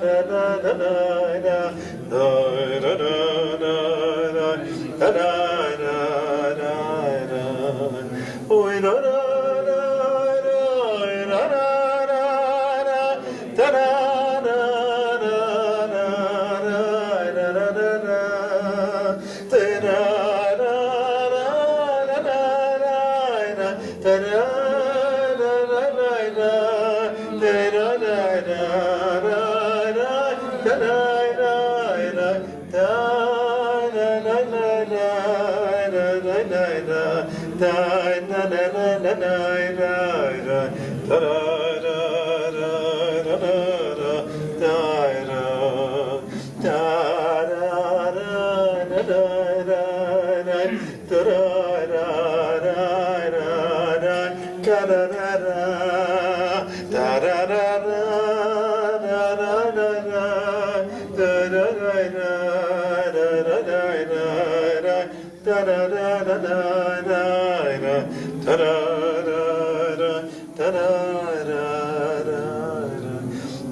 da da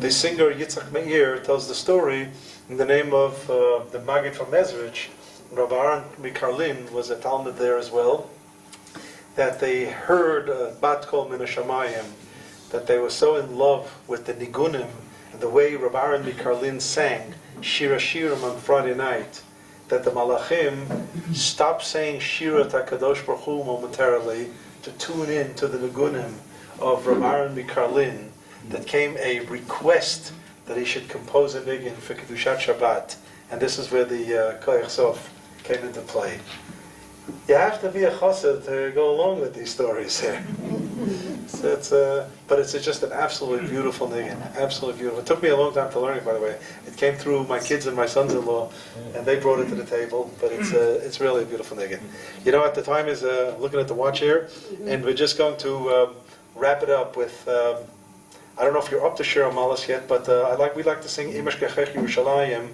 The singer Yitzhak Meir tells the story in the name of the Maggid from Mezrich. Rabbi Aaron Mikarlin was a Talmud there as well. That they heard Bat Kol Min HaShamayim, that they were so in love with the Nigunim and the way Rabbi Aaron Mikarlin sang Shira Shirim on Friday night, that the Malachim stopped saying Shira Takadosh Baruch Hu momentarily to tune in to the Nigunim of Rabbi Aaron Mikarlin. That came a request that he should compose a nigun for Kedushat Shabbat, and this is where the Koyach Sof came into play. You have to be a chassid to go along with these stories here. So but it's just an absolutely beautiful nigun, absolutely beautiful. It took me a long time to learn it, by the way. It came through my kids and my sons-in-law, and they brought it to the table. But it's really a beautiful nigun. You know, at the time is looking at the watch here, and we're just going to wrap it up with. I don't know if you're up to Shir HaMalos yet, but we'd like to sing Imash Kechech Yerushalayim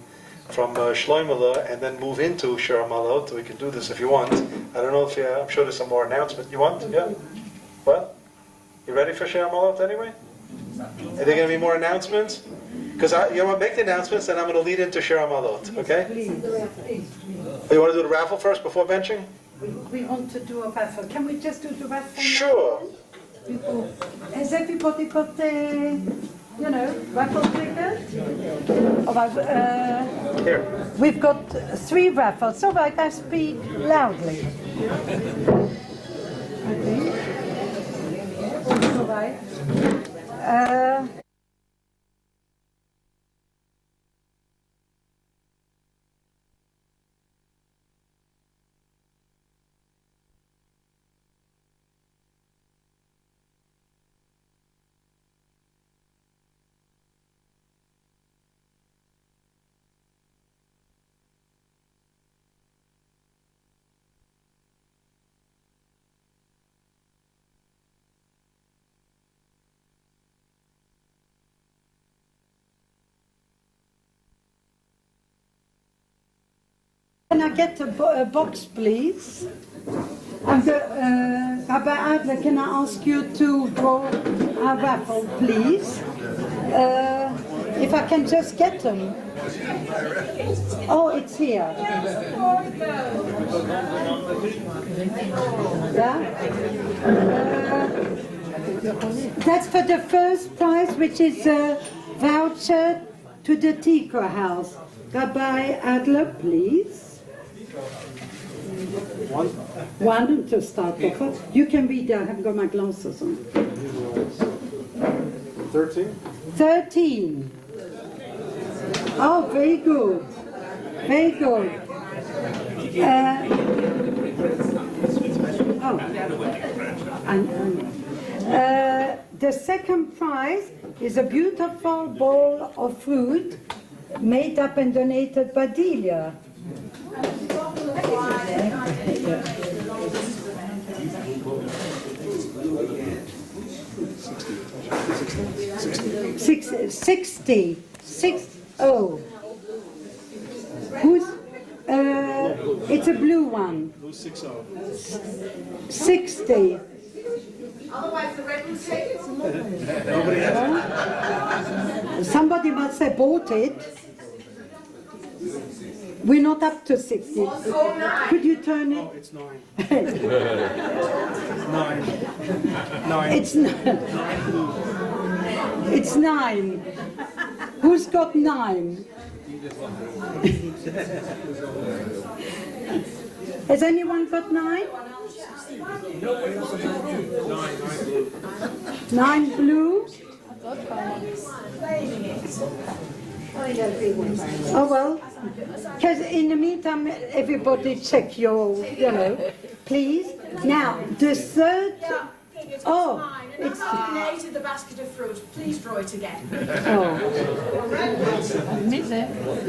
from Shlomo, and then move into Shir HaMalot. We can do this if you want. I don't know if I'm sure there's some more announcements. You want? Yeah? What? You ready for Shir HaMalot anyway? Are there going to be more announcements? Because you want to make the announcements, and I'm going to lead into Shir HaMalot. Okay? Please. Oh, you want to do the raffle first before benching? We want to do a raffle. Can we just do the raffle? Sure. Has everybody got raffle tickets? Here. We've got 3 raffles, so I can speak loudly. Okay. All right. Can I get a box, please? Rabbi Adler, can I ask you to draw a raffle, please? If I can just get them. Oh, it's here. Yeah? That's for the first prize, which is a voucher to the Tikra house. Rabbi Adler, please. One to start off. You can read that. I haven't got my glasses on. 13? 13. Oh, very good. Very good. The second prize is a beautiful bowl of fruit made up and donated by Delia. 60. Who's? It's a blue one. Who's 60? 60. Otherwise, the red will take it. Nobody has Somebody must have bought it. We're not up to 60. Could you turn it? It's 9. 9. It's 9. It's 9. Who's got 9? Has anyone got 9? 9 blue. Oh well, because in the meantime, everybody check your, please. Now, the third, It's nominated the basket of fruit. Please draw it again.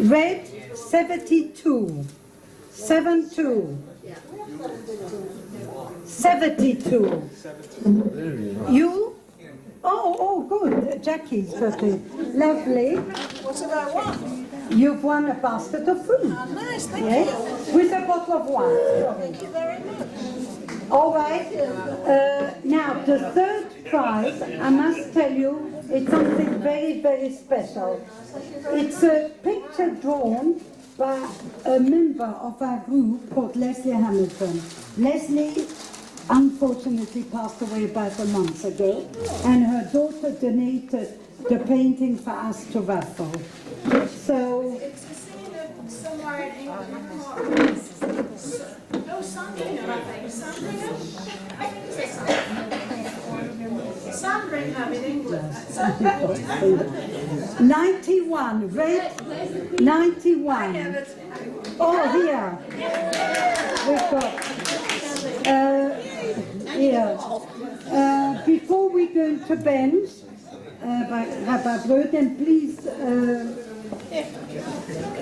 Red, 72, 72, 72. You? Oh, good. Jackie's got it. Lovely. What have I won? You've won a basket of fruit. Nice, thank Yes, with a bottle of wine. Thank you very much. All right. Now, the third prize, I must tell you, it's something very, very special. It's a picture drawn by a member of our group called Leslie Hamilton. Leslie unfortunately passed away about a month ago, and her daughter donated the painting for us to raffle. So, It's somewhere in England. No, Sandringham, I think. Sandringham? I think it's Sandringham in England. 91, red, 91. Oh, here. We've got, here. Before we go into Ben's, Rabbi Bröden, please,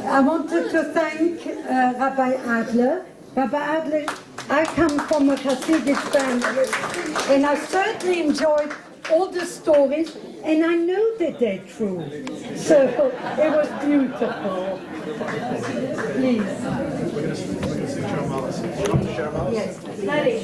I wanted to thank Rabbi Adler. Rabbi Adler, I come from a Hasidic family, and I certainly enjoyed all the stories, and I know that they're true. So it was beautiful. Please. Yes, please.